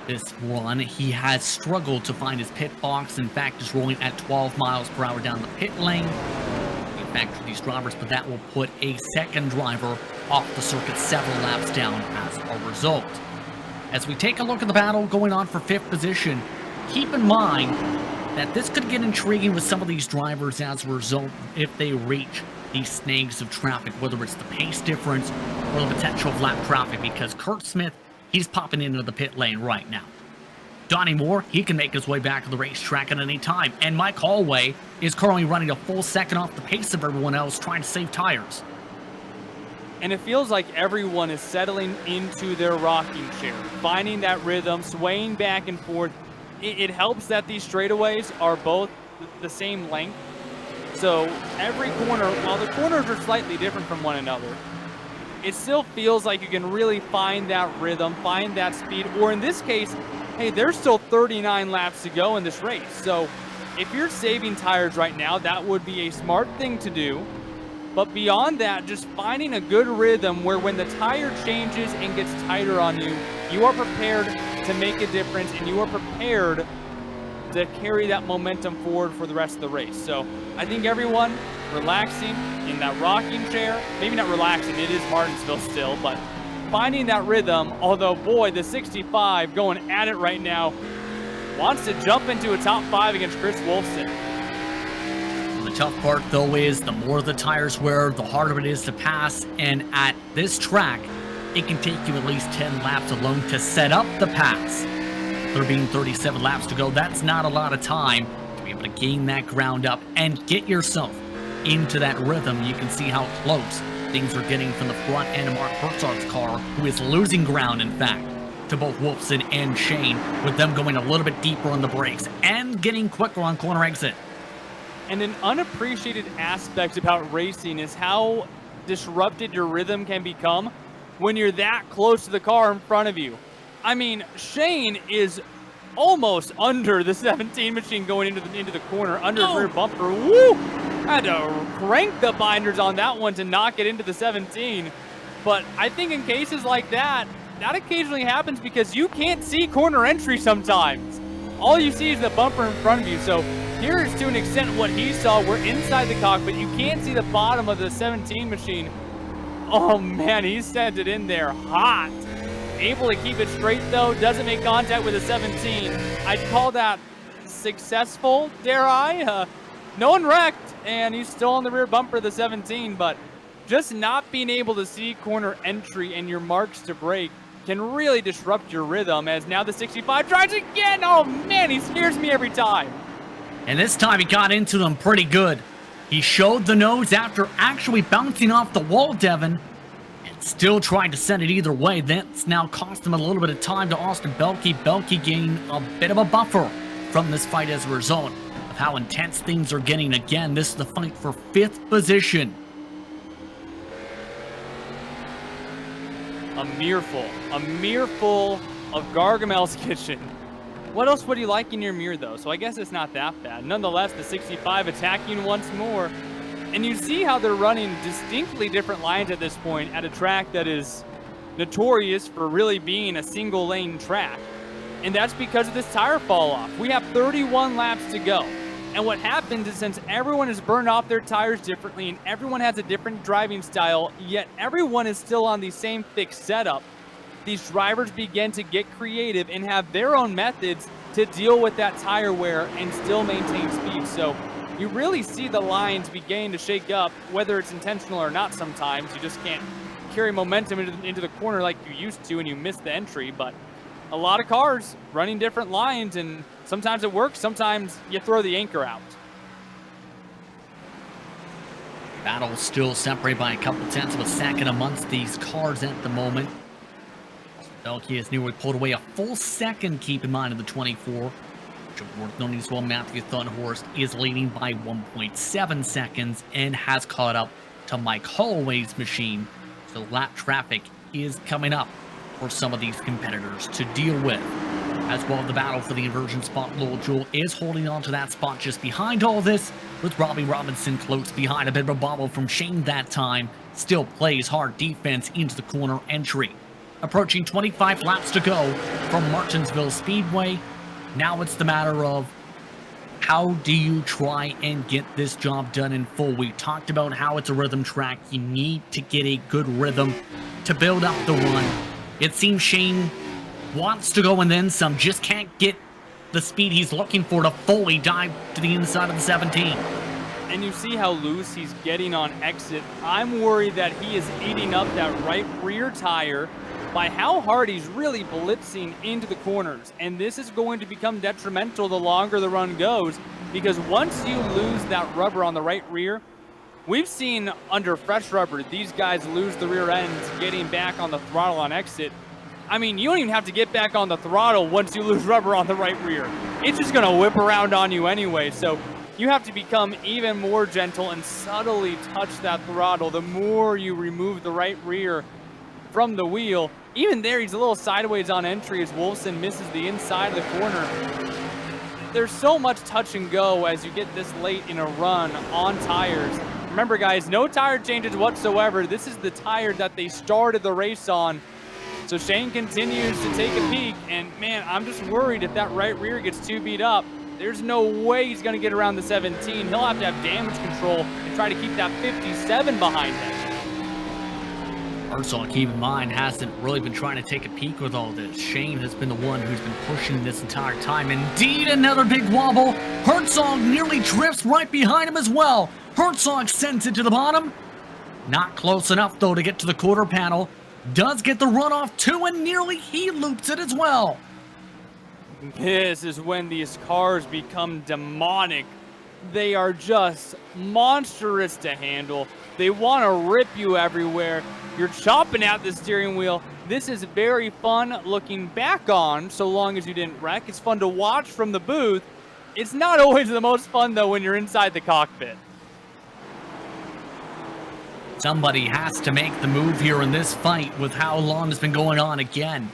[SPEAKER 1] this run. He has struggled to find his pit box. In fact, is rolling at 12 miles per hour down the pit lane. In fact, for these drivers, but that will put a second driver off the circuit several laps down as a result. As we take a look at the battle going on for 5th position, keep in mind that this could get intriguing with some of these drivers as a result if they reach these snags of traffic, whether it's the pace difference or the potential of lap traffic, because Kurt Smith, he's popping into the pit lane right now. Donnie Moore, he can make his way back to the racetrack at any time, and Mike Holloway is currently running a full second off the pace of everyone else trying to save tires.
[SPEAKER 3] And it feels like everyone is settling into their rocking chair, finding that rhythm, swaying back and forth. It helps that these straightaways are both the same length. So every corner, while the corners are slightly different from one another, it still feels like you can really find that rhythm, find that speed, or in this case, hey, there's still 39 laps to go in this race. So if you're saving tires right now, that would be a smart thing to do. But beyond that, just finding a good rhythm where when the tire changes and gets tighter on you, you are prepared to make a difference and you are prepared to carry that momentum forward for the rest of the race. So I think everyone relaxing in that rocking chair, maybe not relaxing, it is Martinsville still, but finding that rhythm, although boy, the 65 going at it right now, wants to jump into a top 5 against Chris Wolfson.
[SPEAKER 1] The tough part, though, is the more the tires wear, the harder it is to pass. And at this track, it can take you at least 10 laps alone to set up the pass. There being 37 laps to go, that's not a lot of time to be able to gain that ground up and get yourself into that rhythm. You can see how close things are getting from the front end of Mark Hertzog's car, who is losing ground, in fact, to both Wolfson and Shane, with them going a little bit deeper on the brakes and getting quicker on corner exit.
[SPEAKER 3] And an unappreciated aspect about racing is how disrupted your rhythm can become when you're that close to the car in front of you. I mean, Shane is almost under the 17 machine going into the corner, under his rear bumper. Woo! Had to crank the binders on that one to not get into the 17. But I think in cases like that, that occasionally happens because you can't see corner entry sometimes. All you see is the bumper in front of you. So here's to an extent what he saw. We're inside the cockpit. You can't see the bottom of the 17 machine. Oh man, he sent it in there hot. Able to keep it straight though, doesn't make contact with the 17. I'd call that successful, dare I? No one wrecked, and he's still on the rear bumper of the 17, but just not being able to see corner entry and your marks to brake can really disrupt your rhythm, as now the 65 tries again. Oh man, he scares me every time.
[SPEAKER 1] And this time he got into them pretty good. He showed the nose after actually bouncing off the wall, Devin, and still tried to send it either way. That's now cost him a little bit of time to Austin Belke. Belke gained a bit of a buffer from this fight as a result of how intense things are getting. Again, this is the fight for 5th position.
[SPEAKER 3] A mirror of Gargamel's kitchen. What else would you like in your mirror, though? So I guess it's not that bad. Nonetheless, the 65 attacking once more. And you see how they're running distinctly different lines at this point at a track that is notorious for really being a single lane track. And that's because of this tire fall off. We have 31 laps to go. And what happens is, since everyone has burned off their tires differently and everyone has a different driving style, yet everyone is still on the same fixed setup, these drivers begin to get creative and have their own methods to deal with that tire wear and still maintain speed. So you really see the lines beginning to shake up, whether it's intentional or not. Sometimes you just can't carry momentum into the corner like you used to, and you miss the entry. But a lot of cars running different lines, and sometimes it works, sometimes you throw the anchor out.
[SPEAKER 1] Battle still separated by a couple tenths of a second amongst these cars at the moment. Belke has nearly pulled away a full second, keep in mind, in the 24. Worth noting as well, Matthew Thunhorst is leading by 1.7 seconds and has caught up to Mike Holloway's machine. So lap traffic is coming up for some of these competitors to deal with. As well, the battle for the inversion spot, Lowell Jewell is holding on to that spot just behind all this, with Robbie Robinson close behind. A bit of a bobble from Shane that time. Still plays hard defense into the corner entry. Approaching 25 laps to go from Martinsville Speedway. Now it's the matter of how do you try and get this job done in full. We talked about how it's a rhythm track. You need to get a good rhythm to build up the run. It seems Shane wants to go and then some, just can't get the speed he's looking for to fully dive to the inside of the 17.
[SPEAKER 3] And you see how loose he's getting on exit. I'm worried that he is eating up that right rear tire by how hard he's really blitzing into the corners. And this is going to become detrimental the longer the run goes, because once you lose that rubber on the right rear, we've seen under fresh rubber, these guys lose the rear ends getting back on the throttle on exit. I mean, you don't even have to get back on the throttle once you lose rubber on the right rear. It's just gonna whip around on you anyway. So you have to become even more gentle and subtly touch that throttle. The more you remove the right rear from the wheel. Even there, he's a little sideways on entry as Wolfson misses the inside of the corner. There's so much touch and go as you get this late in a run on tires. Remember, guys, no tire changes whatsoever. This is the tire that they started the race on. So Shane continues to take a peek, and man, I'm just worried if that right rear gets too beat up. There's no way he's going to get around the 17. He'll have to have damage control and try to keep that 57 behind him.
[SPEAKER 1] Herzog, keep in mind, hasn't really been trying to take a peek with all this. Shane has been the one who's been pushing this entire time. Indeed, another big wobble. Herzog nearly drifts right behind him as well. Herzog sends it to the bottom. Not close enough, though, to get to the quarter panel. Does get the runoff, too, and nearly he loops it as well.
[SPEAKER 3] This is when these cars become demonic. They are just monstrous to handle. They want to rip you everywhere. You're chopping at the steering wheel. This is very fun looking back on, so long as you didn't wreck. It's fun to watch from the booth. It's not always the most fun, though, when you're inside the cockpit.
[SPEAKER 1] Somebody has to make the move here in this fight with how long it's been going on again.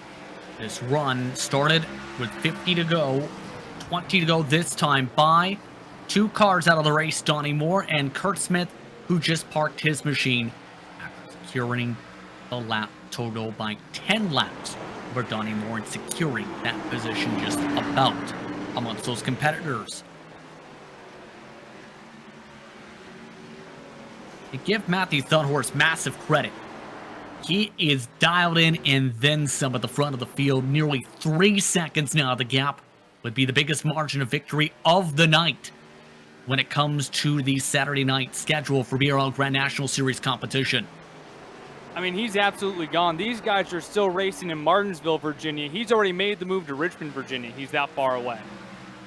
[SPEAKER 1] This run started with 50 to go, 20 to go this time by 2 cars out of the race, Donnie Moore and Kurt Smith, who just parked his machine after securing the lap total by 10 laps over Donnie Moore and securing that position just about amongst those competitors. To give Matthew Thunhorse massive credit, he is dialed in and then some at the front of the field. Nearly 3 seconds now. The gap would be the biggest margin of victory of the night when it comes to the Saturday night schedule for BRL Grand National Series competition.
[SPEAKER 3] I mean, he's absolutely gone. These guys are still racing in Martinsville, Virginia. He's already made the move to Richmond, Virginia. He's that far away.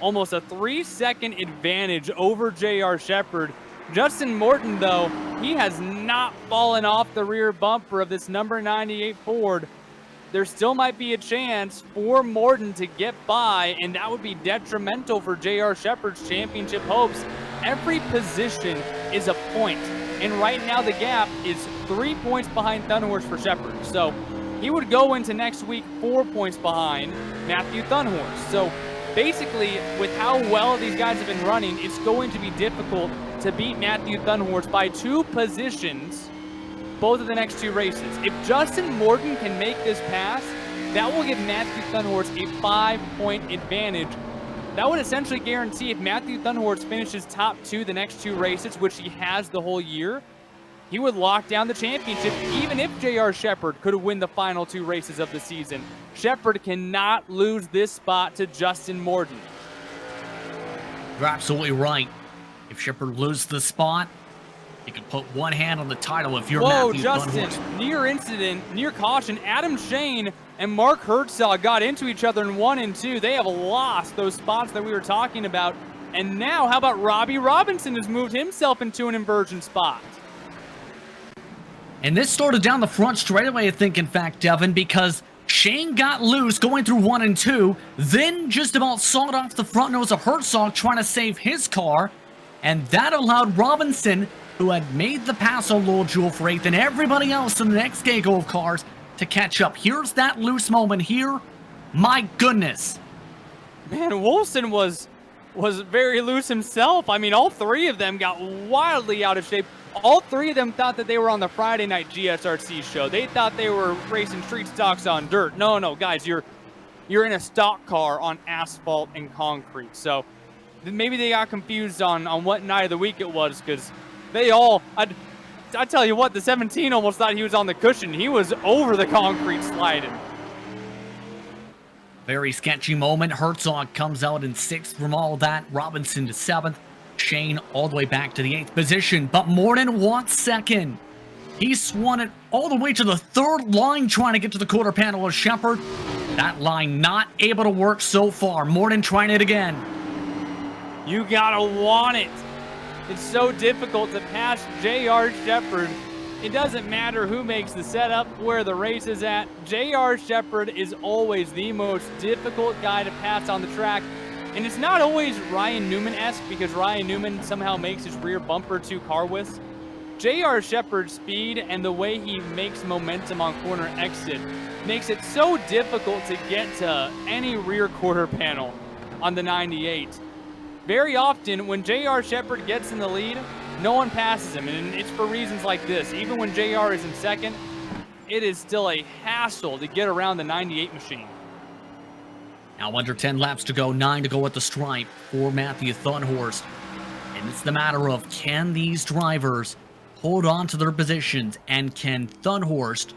[SPEAKER 3] Almost a 3-second advantage over J.R. Shepard. Justin Morton, though, he has not fallen off the rear bumper of this number 98 Ford. There still might be a chance for Morton to get by, and that would be detrimental for J.R. Shepard's championship hopes. Every position is a point, and right now the gap is 3 points behind Thunhorse for Shepard. So he would go into next week 4 points behind Matthew Thunhorse. So basically, with how well these guys have been running, it's going to be difficult to beat Matthew Thunhorse by 2 positions both of the next 2 races. If Justin Morton can make this pass, that will give Matthew Thunhorse a 5-point advantage. That would essentially guarantee if Matthew Thunhorse finishes top 2 the next 2 races, which he has the whole year, he would lock down the championship, even if J.R. Shepard could win the final 2 races of the season. Shepard cannot lose this spot to Justin Morton.
[SPEAKER 1] You're absolutely right. If Shepard loses the spot, you can put one hand on the title if you're Matthew
[SPEAKER 3] Justin,
[SPEAKER 1] Thunhorse.
[SPEAKER 3] Near incident, near caution. Adam Shane and Mark Herzog got into each other in 1 and 2. They have lost those spots that we were talking about. And now, how about Robbie Robinson has moved himself into an inversion spot?
[SPEAKER 1] And this started down the front straight away, I think, in fact, Devin, because Shane got loose going through 1 and 2, then just about sawed off the front nose of Herzog trying to save his car, and that allowed Robinson, who had made the pass on Lowell Jewell for 8th, and everybody else in the next gaggle of cars to catch up. Here's that loose moment here. My goodness.
[SPEAKER 3] Man, Wolfson was very loose himself. I mean, all 3 of them got wildly out of shape. All 3 of them thought that they were on the Friday night GSRC show. They thought they were racing street stocks on dirt. No, guys, you're in a stock car on asphalt and concrete. So maybe they got confused on what night of the week it was, because they all, I tell you what, the 17 almost thought he was on the cushion. He was over the concrete sliding.
[SPEAKER 1] Very sketchy moment. Herzog comes out in 6th from all that. Robinson to 7th. Shane all the way back to the 8th position. But Morton wants 2nd. He swung it all the way to the 3rd line trying to get to the quarter panel of Shepard. That line not able to work so far. Morton trying it again.
[SPEAKER 3] You gotta want it. It's so difficult to pass J.R. Shepard. It doesn't matter who makes the setup, where the race is at. J.R. Shepard is always the most difficult guy to pass on the track. And it's not always Ryan Newman-esque, because Ryan Newman somehow makes his rear bumper 2 car widths. J.R. Shepherd's speed and the way he makes momentum on corner exit makes it so difficult to get to any rear quarter panel on the 98. Very often, when J.R. Shepherd gets in the lead, no one passes him, and it's for reasons like this. Even when J.R. is in second, it is still a hassle to get around the 98 machine.
[SPEAKER 1] Now under 10 laps to go, 9 to go at the stripe for Matthew Thunhorst. And it's the matter of, can these drivers hold on to their positions, and can Thunhorst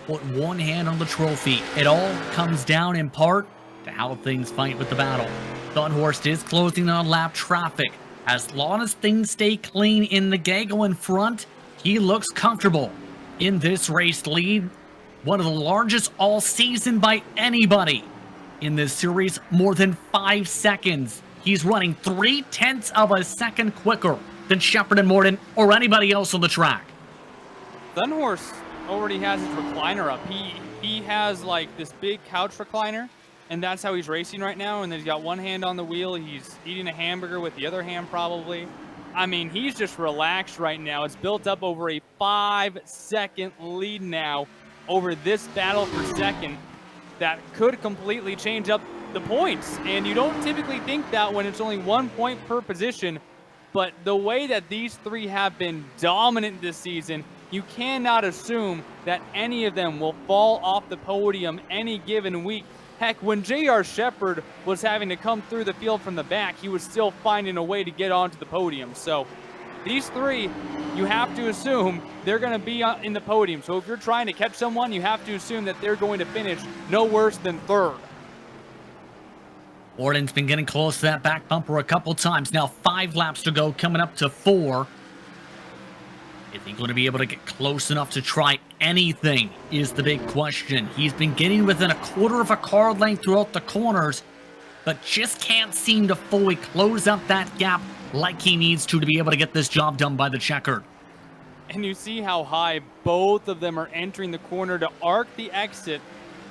[SPEAKER 1] put one hand on the trophy? It all comes down in part to how things fight with the battle. Thunhorst is closing on lap traffic. As long as things stay clean in the gaggle in front, he looks comfortable in this race lead. One of the largest all season by anybody in this series, more than 5 seconds. He's running 0.3 of a second quicker than Shepherd and Morton or anybody else on the track.
[SPEAKER 3] Thunhorst already has his recliner up. He has like this big couch recliner, and that's how he's racing right now. And then he's got one hand on the wheel. He's eating a hamburger with the other hand probably. I mean, he's just relaxed right now. It's built up over a 5-second lead now over this battle for second that could completely change up the points. And you don't typically think that when it's only 1 point per position, but the way that these three have been dominant this season, you cannot assume that any of them will fall off the podium any given week. Heck, when J.R. Shepherd was having to come through the field from the back, he was still finding a way to get onto the podium. So these three, you have to assume they're going to be in the podium. So if you're trying to catch someone, you have to assume that they're going to finish no worse than third.
[SPEAKER 1] Morton's been getting close to that back bumper a couple times. Now 5 laps to go, coming up to 4. Is he going to be able to get close enough to try anything is the big question. He's been getting within a quarter of a car length throughout the corners, but just can't seem to fully close up that gap like he needs to be able to get this job done by the checkered.
[SPEAKER 3] And you see how high both of them are entering the corner to arc the exit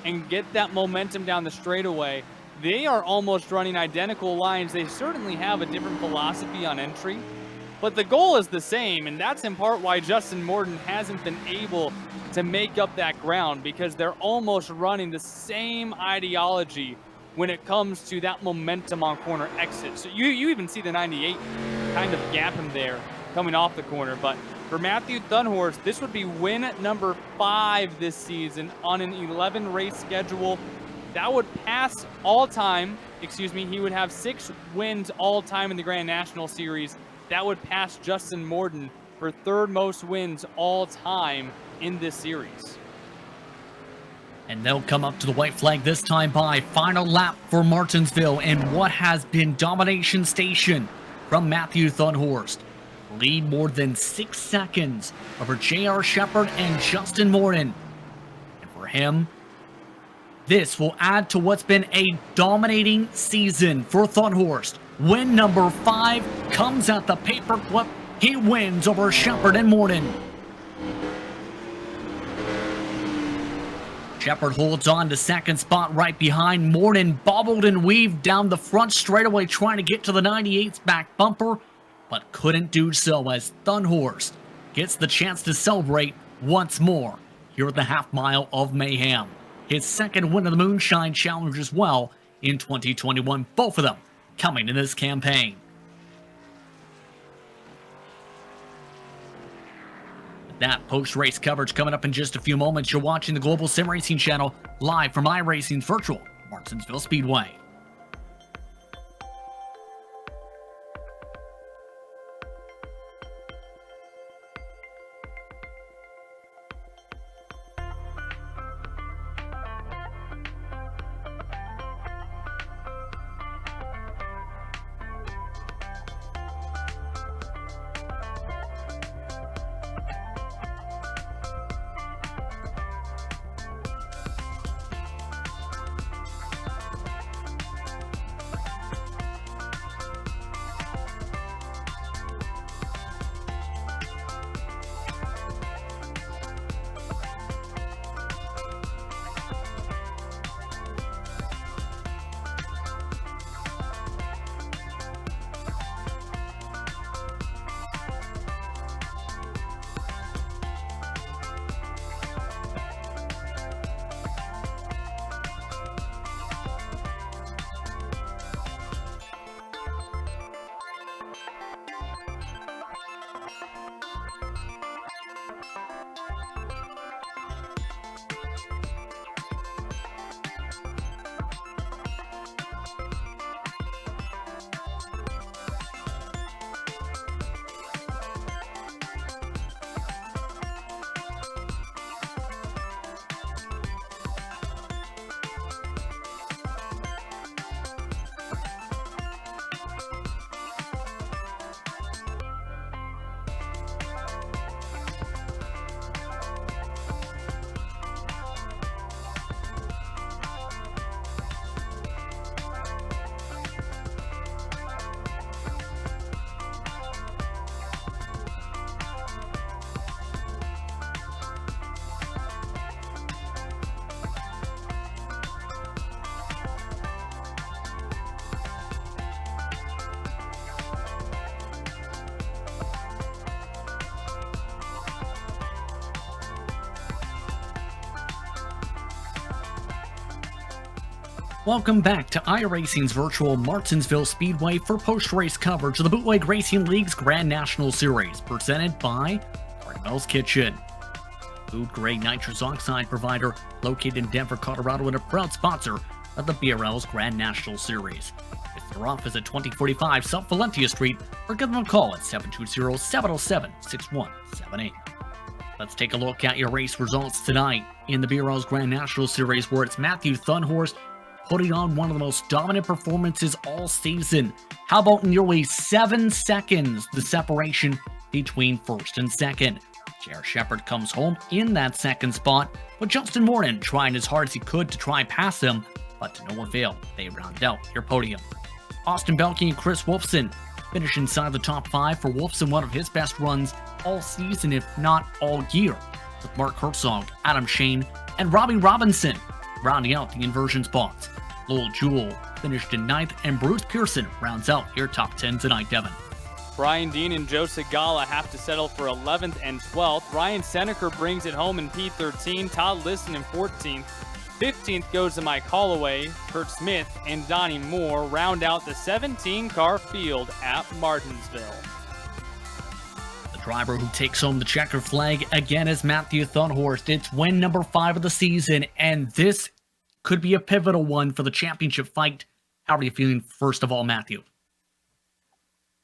[SPEAKER 3] and get that momentum down the straightaway. They are almost running identical lines. They certainly have a different philosophy on entry, but the goal is the same, and that's in part why Justin Morton hasn't been able to make up that ground, because they're almost running the same ideology when it comes to that momentum on corner exit. So you even see the 98 kind of gap him there coming off the corner. But for Matthew Thunhorst, this would be win number 5 this season on an 11 race schedule. That would pass all time, he would have 6 wins all time in the Grand National Series. That would pass Justin Morton for 3rd most wins all time in this series.
[SPEAKER 1] And they'll come up to the white flag this time by final lap for Martinsville in what has been domination station from Matthew Thunhorst. Lead more than 6 seconds over J.R. Shepherd and Justin Morton. And for him, this will add to what's been a dominating season for Thunhorst. Win number 5 comes at the paperclip. He wins over Shepherd and Morton. Shepherd holds on to second spot right behind. Morton bobbled and weaved down the front straightaway trying to get to the 98's back bumper, but couldn't do so as Thunhorst gets the chance to celebrate once more here at the half mile of Mayhem. His second win of the Moonshine Challenge as well in 2021. Both of them coming in this campaign. With that post-race coverage coming up in just a few moments, you're watching the Global SimRacing Channel live from iRacing's virtual Martinsville Speedway. Welcome back to iRacing's virtual Martinsville Speedway for post-race coverage of the Bootleg Racing League's Grand National Series, presented by Carmel's Kitchen. Food-grade nitrous oxide provider located in Denver, Colorado, and a proud sponsor of the BRL's Grand National Series. Visit their office at 2045 South Valentia Street or give them a call at 720-707-6178. Let's take a look at your race results tonight in the BRL's Grand National Series, where it's Matthew Thunhorst putting on one of the most dominant performances all season. How about nearly 7 seconds the separation between first and second? J.R. Shepard comes home in that second spot, with Justin Morton trying as hard as he could to try and pass him, but to no avail. They round out your podium. Austin Belke and Chris Wolfson finish inside the top 5 for Wolfson, one of his best runs all season, if not all year, with Mark Herzog, Adam Shane, and Robbie Robinson rounding out the inversion spots. Lowell Jewell finished in 9th, and Bruce Pearson rounds out your top 10 tonight, Devin.
[SPEAKER 3] Brian Dean and Joe Segala have to settle for 11th and 12th. Ryan Seneker brings it home in P13. Todd Liston in 14th. 15th goes to Mike Holloway. Kurt Smith and Donnie Moore round out the 17-car field at Martinsville.
[SPEAKER 1] The driver who takes home the checker flag again is Matthew Thunhorst. It's win number 5 of the season, and this could be a pivotal one for the championship fight. How are you feeling, first of all, Matthew?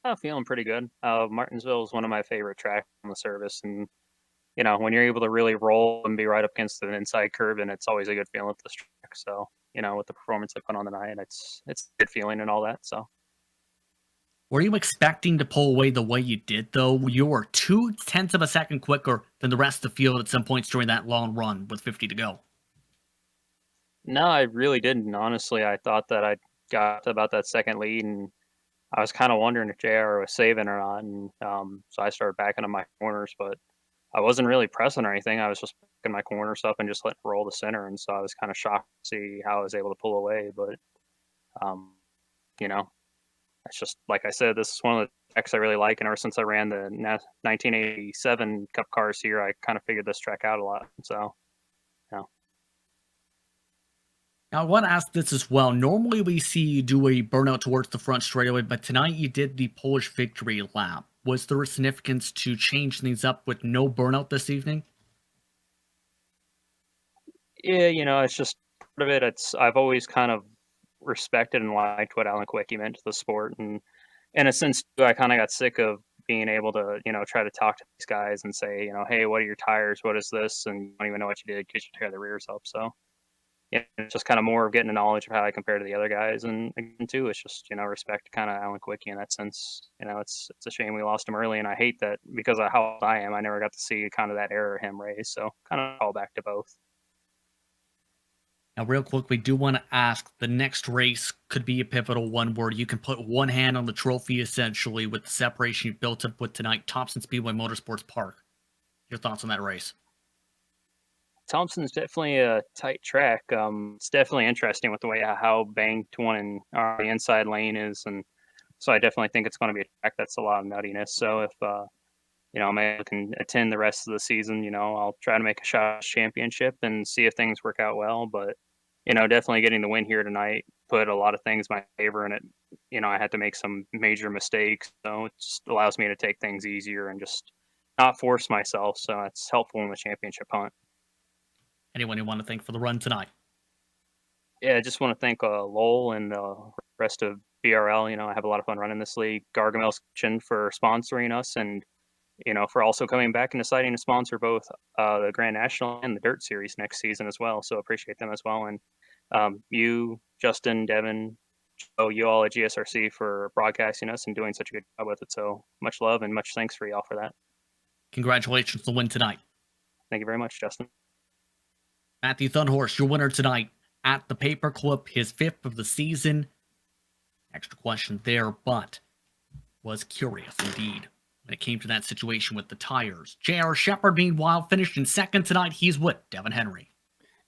[SPEAKER 4] I'm feeling pretty good. Martinsville is one of my favorite tracks on the service, and when you're able to really roll and be right up against an inside curve, and it's always a good feeling with this track. So, with the performance I put on the night, it's a good feeling and all that. So,
[SPEAKER 1] were you expecting to pull away the way you did, though? You were 0.2 of a second quicker than the rest of the field at some points during that long run with 50 to go.
[SPEAKER 4] No, I really didn't. Honestly, I thought that I got about that second lead, and I was kind of wondering if JR was saving or not. And so I started backing up my corners, but I wasn't really pressing or anything. I was just picking my corners up and just letting it roll the center. And so I was kind of shocked to see how I was able to pull away. But, it's just, like I said, this is one of the tracks I really like. And ever since I ran the 1987 Cup cars here, I kind of figured this track out a lot. So,
[SPEAKER 1] Now, I want to ask this as well. Normally, we see you do a burnout towards the front straightaway, but tonight you did the Polish victory lap. Was there a significance to change things up with no burnout this evening?
[SPEAKER 4] Yeah, it's just part of it. I've always kind of respected and liked what Alan Quickie meant to the sport, and in a sense, too, I kind of got sick of being able to, try to talk to these guys and say, hey, what are your tires? What is this? And you don't even know what you did because you tear the rears up. So. It's just kind of more of getting the knowledge of how I compare to the other guys, and again too, it's just respect kind of Alan Quickie in that sense. It's a shame we lost him early, and I hate that because of how old I am. I never got to see kind of that era of him race, so kind of call back to both.
[SPEAKER 1] Now, real quick, we do want to ask: the next race could be a pivotal one where you can put one hand on the trophy, essentially, with the separation you built up with tonight, Thompson Speedway Motorsports Park. Your thoughts on that race?
[SPEAKER 4] Thompson's definitely a tight track. It's definitely interesting with the way how banked one and the inside lane is, and so I definitely think it's going to be a track that's a lot of nuttiness. So if I'm able to attend the rest of the season, I'll try to make a shot at the championship and see if things work out well. But definitely getting the win here tonight put a lot of things in my favor, and it I had to make some major mistakes, so it just allows me to take things easier and just not force myself. So it's helpful in the championship hunt.
[SPEAKER 1] Anyone you want to thank for the run tonight?
[SPEAKER 4] Yeah, I just want to thank Lowell and the rest of BRL. I have a lot of fun running this league. Gargamel's Kitchen for sponsoring us, and for also coming back and deciding to sponsor both the Grand National and the Dirt Series next season as well. So appreciate them as well. And you, Justin, Devin, Joe, you all at GSRC for broadcasting us and doing such a good job with it. So much love and much thanks for y'all for that.
[SPEAKER 1] Congratulations on the win tonight.
[SPEAKER 4] Thank you very much, Justin.
[SPEAKER 1] Matthew Thunhorst, your winner tonight at the Paperclip, his 5th of the season. Extra question there, but was curious indeed when it came to that situation with the tires. J.R. Shepard, meanwhile, finished in 2nd tonight. He's with Devin Henry.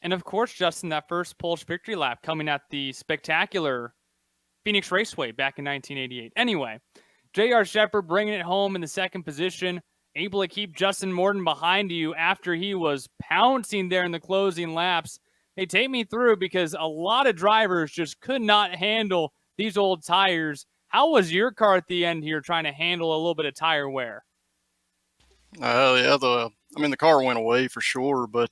[SPEAKER 3] And of course, Justin, that first Polish victory lap coming at the spectacular Phoenix Raceway back in 1988. Anyway, J.R. Shepard bringing it home in the 2nd position. Able to keep Justin Morton behind you after he was pouncing there in the closing laps. Hey, take me through, because a lot of drivers just could not handle these old tires. How was your car at the end here trying to handle a little bit of tire wear?
[SPEAKER 5] Yeah, the car went away for sure, but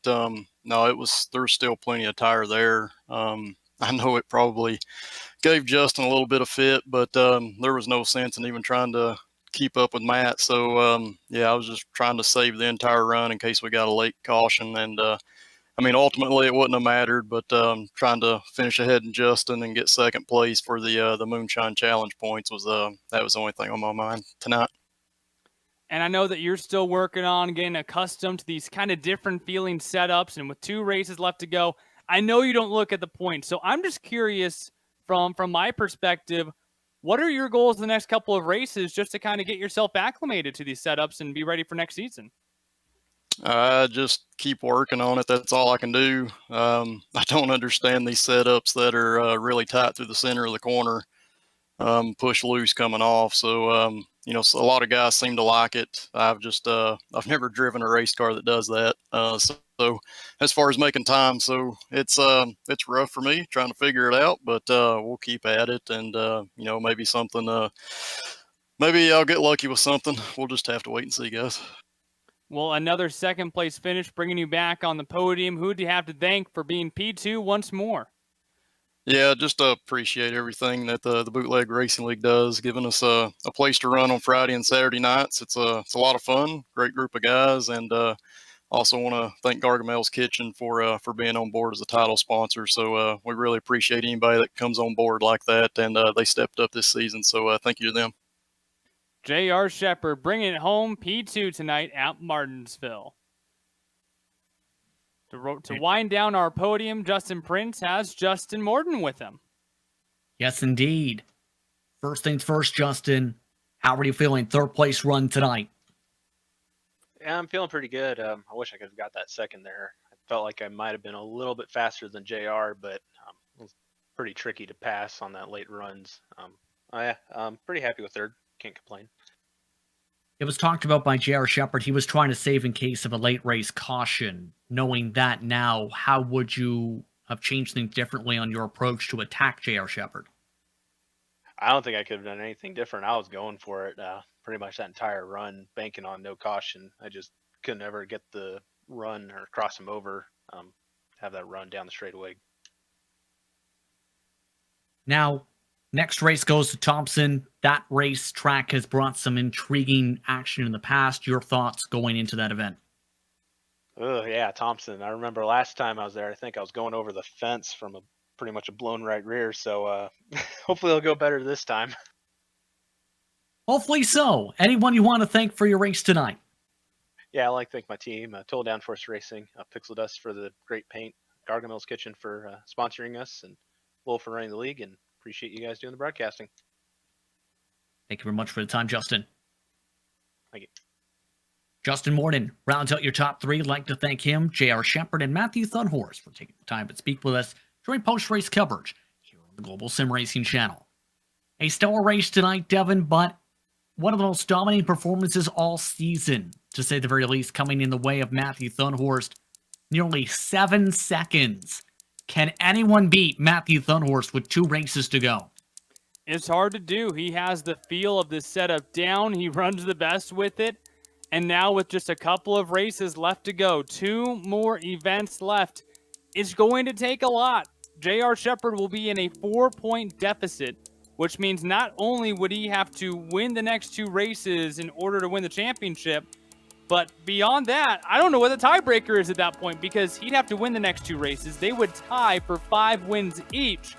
[SPEAKER 5] no, there's still plenty of tire there. I know it probably gave Justin a little bit of fit, but there was no sense in even trying to keep up with Matt. So yeah, I was just trying to save the entire run in case we got a late caution. And ultimately it wouldn't have mattered, but trying to finish ahead in Justin and get second place for the Moonshine Challenge points was that was the only thing on my mind tonight.
[SPEAKER 3] And I know that you're still working on getting accustomed to these kind of different feeling setups. And with 2 races left to go, I know you don't look at the points. So I'm just curious from my perspective, what are your goals the next couple of races just to kind of get yourself acclimated to these setups and be ready for next season?
[SPEAKER 5] Just keep working on it. That's all I can do. I don't understand these setups that are really tight through the center of the corner, push loose coming off. So, so a lot of guys seem to like it. I've never driven a race car that does that. So as far as making time, so it's rough for me trying to figure it out, but we'll keep at it. And, maybe something, maybe I'll get lucky with something. We'll just have to wait and see, guys.
[SPEAKER 3] Well, another second place finish, bringing you back on the podium. Who do you have to thank for being P2 once more?
[SPEAKER 5] Yeah, just appreciate everything that the Bootleg Racing League does, giving us a place to run on Friday and Saturday nights. It's a lot of fun, great group of guys, and also want to thank Gargamel's Kitchen for being on board as a title sponsor. So we really appreciate anybody that comes on board like that, and they stepped up this season. So thank you to them.
[SPEAKER 3] J.R. Shepard bringing it home, P2 tonight at Martinsville. To wind down our podium, Justin Prince has Justin Morton with him.
[SPEAKER 1] Yes, indeed. First things first, Justin, how are you feeling? Third place run tonight.
[SPEAKER 6] Yeah, I'm feeling pretty good. I wish I could have got that second there. I felt like I might have been a little bit faster than JR, but it was pretty tricky to pass on that late runs. I'm pretty happy with third. Can't complain.
[SPEAKER 1] It was talked about by J.R. Shepard. He was trying to save in case of a late race caution. Knowing that now, how would you have changed things differently on your approach to attack J.R. Shepard?
[SPEAKER 6] I don't think I could have done anything different. I was going for it pretty much that entire run, banking on no caution. I just couldn't ever get the run or cross him over, have that run down the straightaway.
[SPEAKER 1] Now, next race goes to Thompson. That race track has brought some intriguing action in the past. Your thoughts going into that event?
[SPEAKER 6] Oh, yeah, Thompson. I remember last time I was there, I think I was going over the fence from pretty much a blown right rear. So hopefully it'll go better this time.
[SPEAKER 1] Hopefully so. Anyone you want to thank for your race tonight?
[SPEAKER 6] Yeah, I'd like to thank my team, Total Downforce Racing, Pixel Dust for the great paint, Gargamel's Kitchen for sponsoring us, and Wolf for running the league, and appreciate you guys doing the broadcasting.
[SPEAKER 1] Thank you very much for the time, Justin.
[SPEAKER 6] Thank you.
[SPEAKER 1] Justin Morton rounds out your top 3. I'd like to thank him, J.R. Shepard, and Matthew Thunhorse for taking the time to speak with us during post-race coverage here on the Global SimRacing Channel. A stellar race tonight, Devin, but one of the most dominating performances all season, to say the very least, coming in the way of Matthew Thunhorse. Nearly 7 seconds. Can anyone beat Matthew Thunhorse with 2 races to go?
[SPEAKER 3] It's hard to do. He has the feel of this setup down. He runs the best with it. And now with just a couple of races left to go, 2 more events left, it's going to take a lot. J.R. Shepard will be in a 4-point deficit, which means not only would he have to win the next 2 races in order to win the championship, but beyond that, I don't know what the tiebreaker is at that point, because he'd have to win the next 2 races. They would tie for 5 wins each.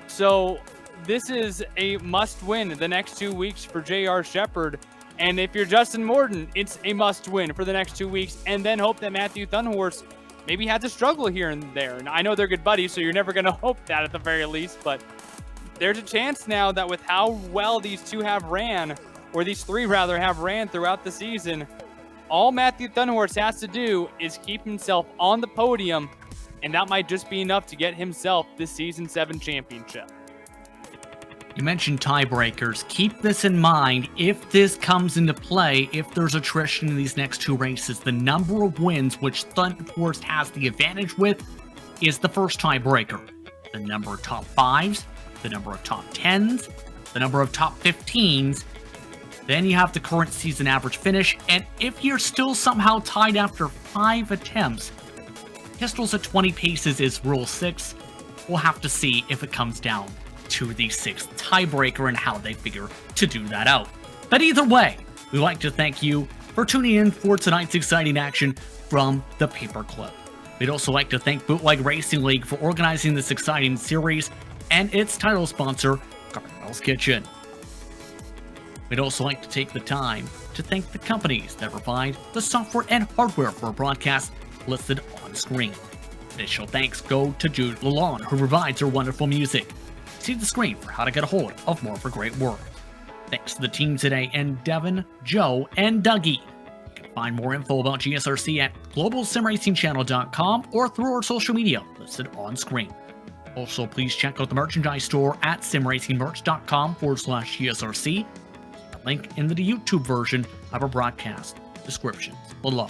[SPEAKER 3] So this is a must-win the next 2 weeks for J.R. Shepard. And if you're Justin Morton, it's a must-win for the next 2 weeks, and then hope that Matthew Thunhorse maybe had to struggle here and there. And I know they're good buddies, so you're never going to hope that at the very least, but there's a chance now that with how well these 2 have ran, or these 3 rather have ran throughout the season, all Matthew Thunhorse has to do is keep himself on the podium, and that might just be enough to get himself the Season 7 championship.
[SPEAKER 1] You mentioned tiebreakers. Keep this in mind if this comes into play, if there's attrition in these next 2 races. The number of wins which Thunhorse has the advantage with is the first tiebreaker. The number of top 5s, the number of top 10s, the number of top 15s. Then you have the current season average finish, and if you're still somehow tied after 5 attempts, pistols at 20 paces is rule 6. We'll have to see if it comes down to the 6th tiebreaker and how they figure to do that out. But either way, we'd like to thank you for tuning in for tonight's exciting action from the Paperclip. We'd also like to thank Bootleg Racing League for organizing this exciting series and its title sponsor, Gargoyle's Kitchen. We'd also like to take the time to thank the companies that provide the software and hardware for our broadcast listed on screen. Additional thanks go to Jude Lalonde, who provides our wonderful music. See the screen for how to get a hold of more of her great work. Thanks to the team today and Devin, Joe, and Dougie. You can find more info about GSRC at globalsimracingchannel.com or through our social media listed on screen. Also, please check out the merchandise store at simracingmerch.com/GSRC. Link in the YouTube version of our broadcast descriptions below.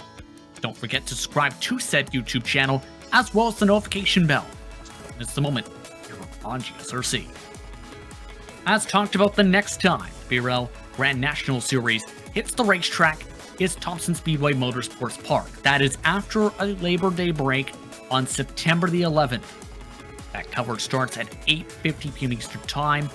[SPEAKER 1] Don't forget to subscribe to said YouTube channel as well as the notification bell. So don't miss the moment here on GSRC. As talked about, the next time BRL Grand National Series hits the racetrack is Thompson Speedway Motorsports Park. That is after a Labor Day break on September the 11th. That coverage starts at 8:50 p.m. Eastern Time.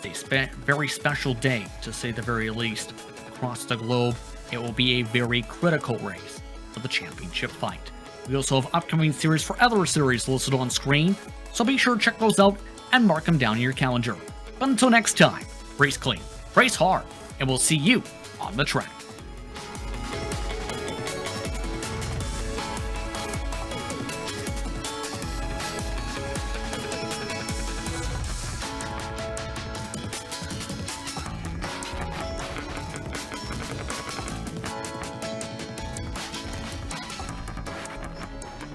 [SPEAKER 1] It's a very special day, to say the very least. Across the globe, it will be a very critical race for the championship fight. We also have upcoming series for other series listed on screen, so be sure to check those out and mark them down in your calendar. But until next time, race clean, race hard, and we'll see you on the track.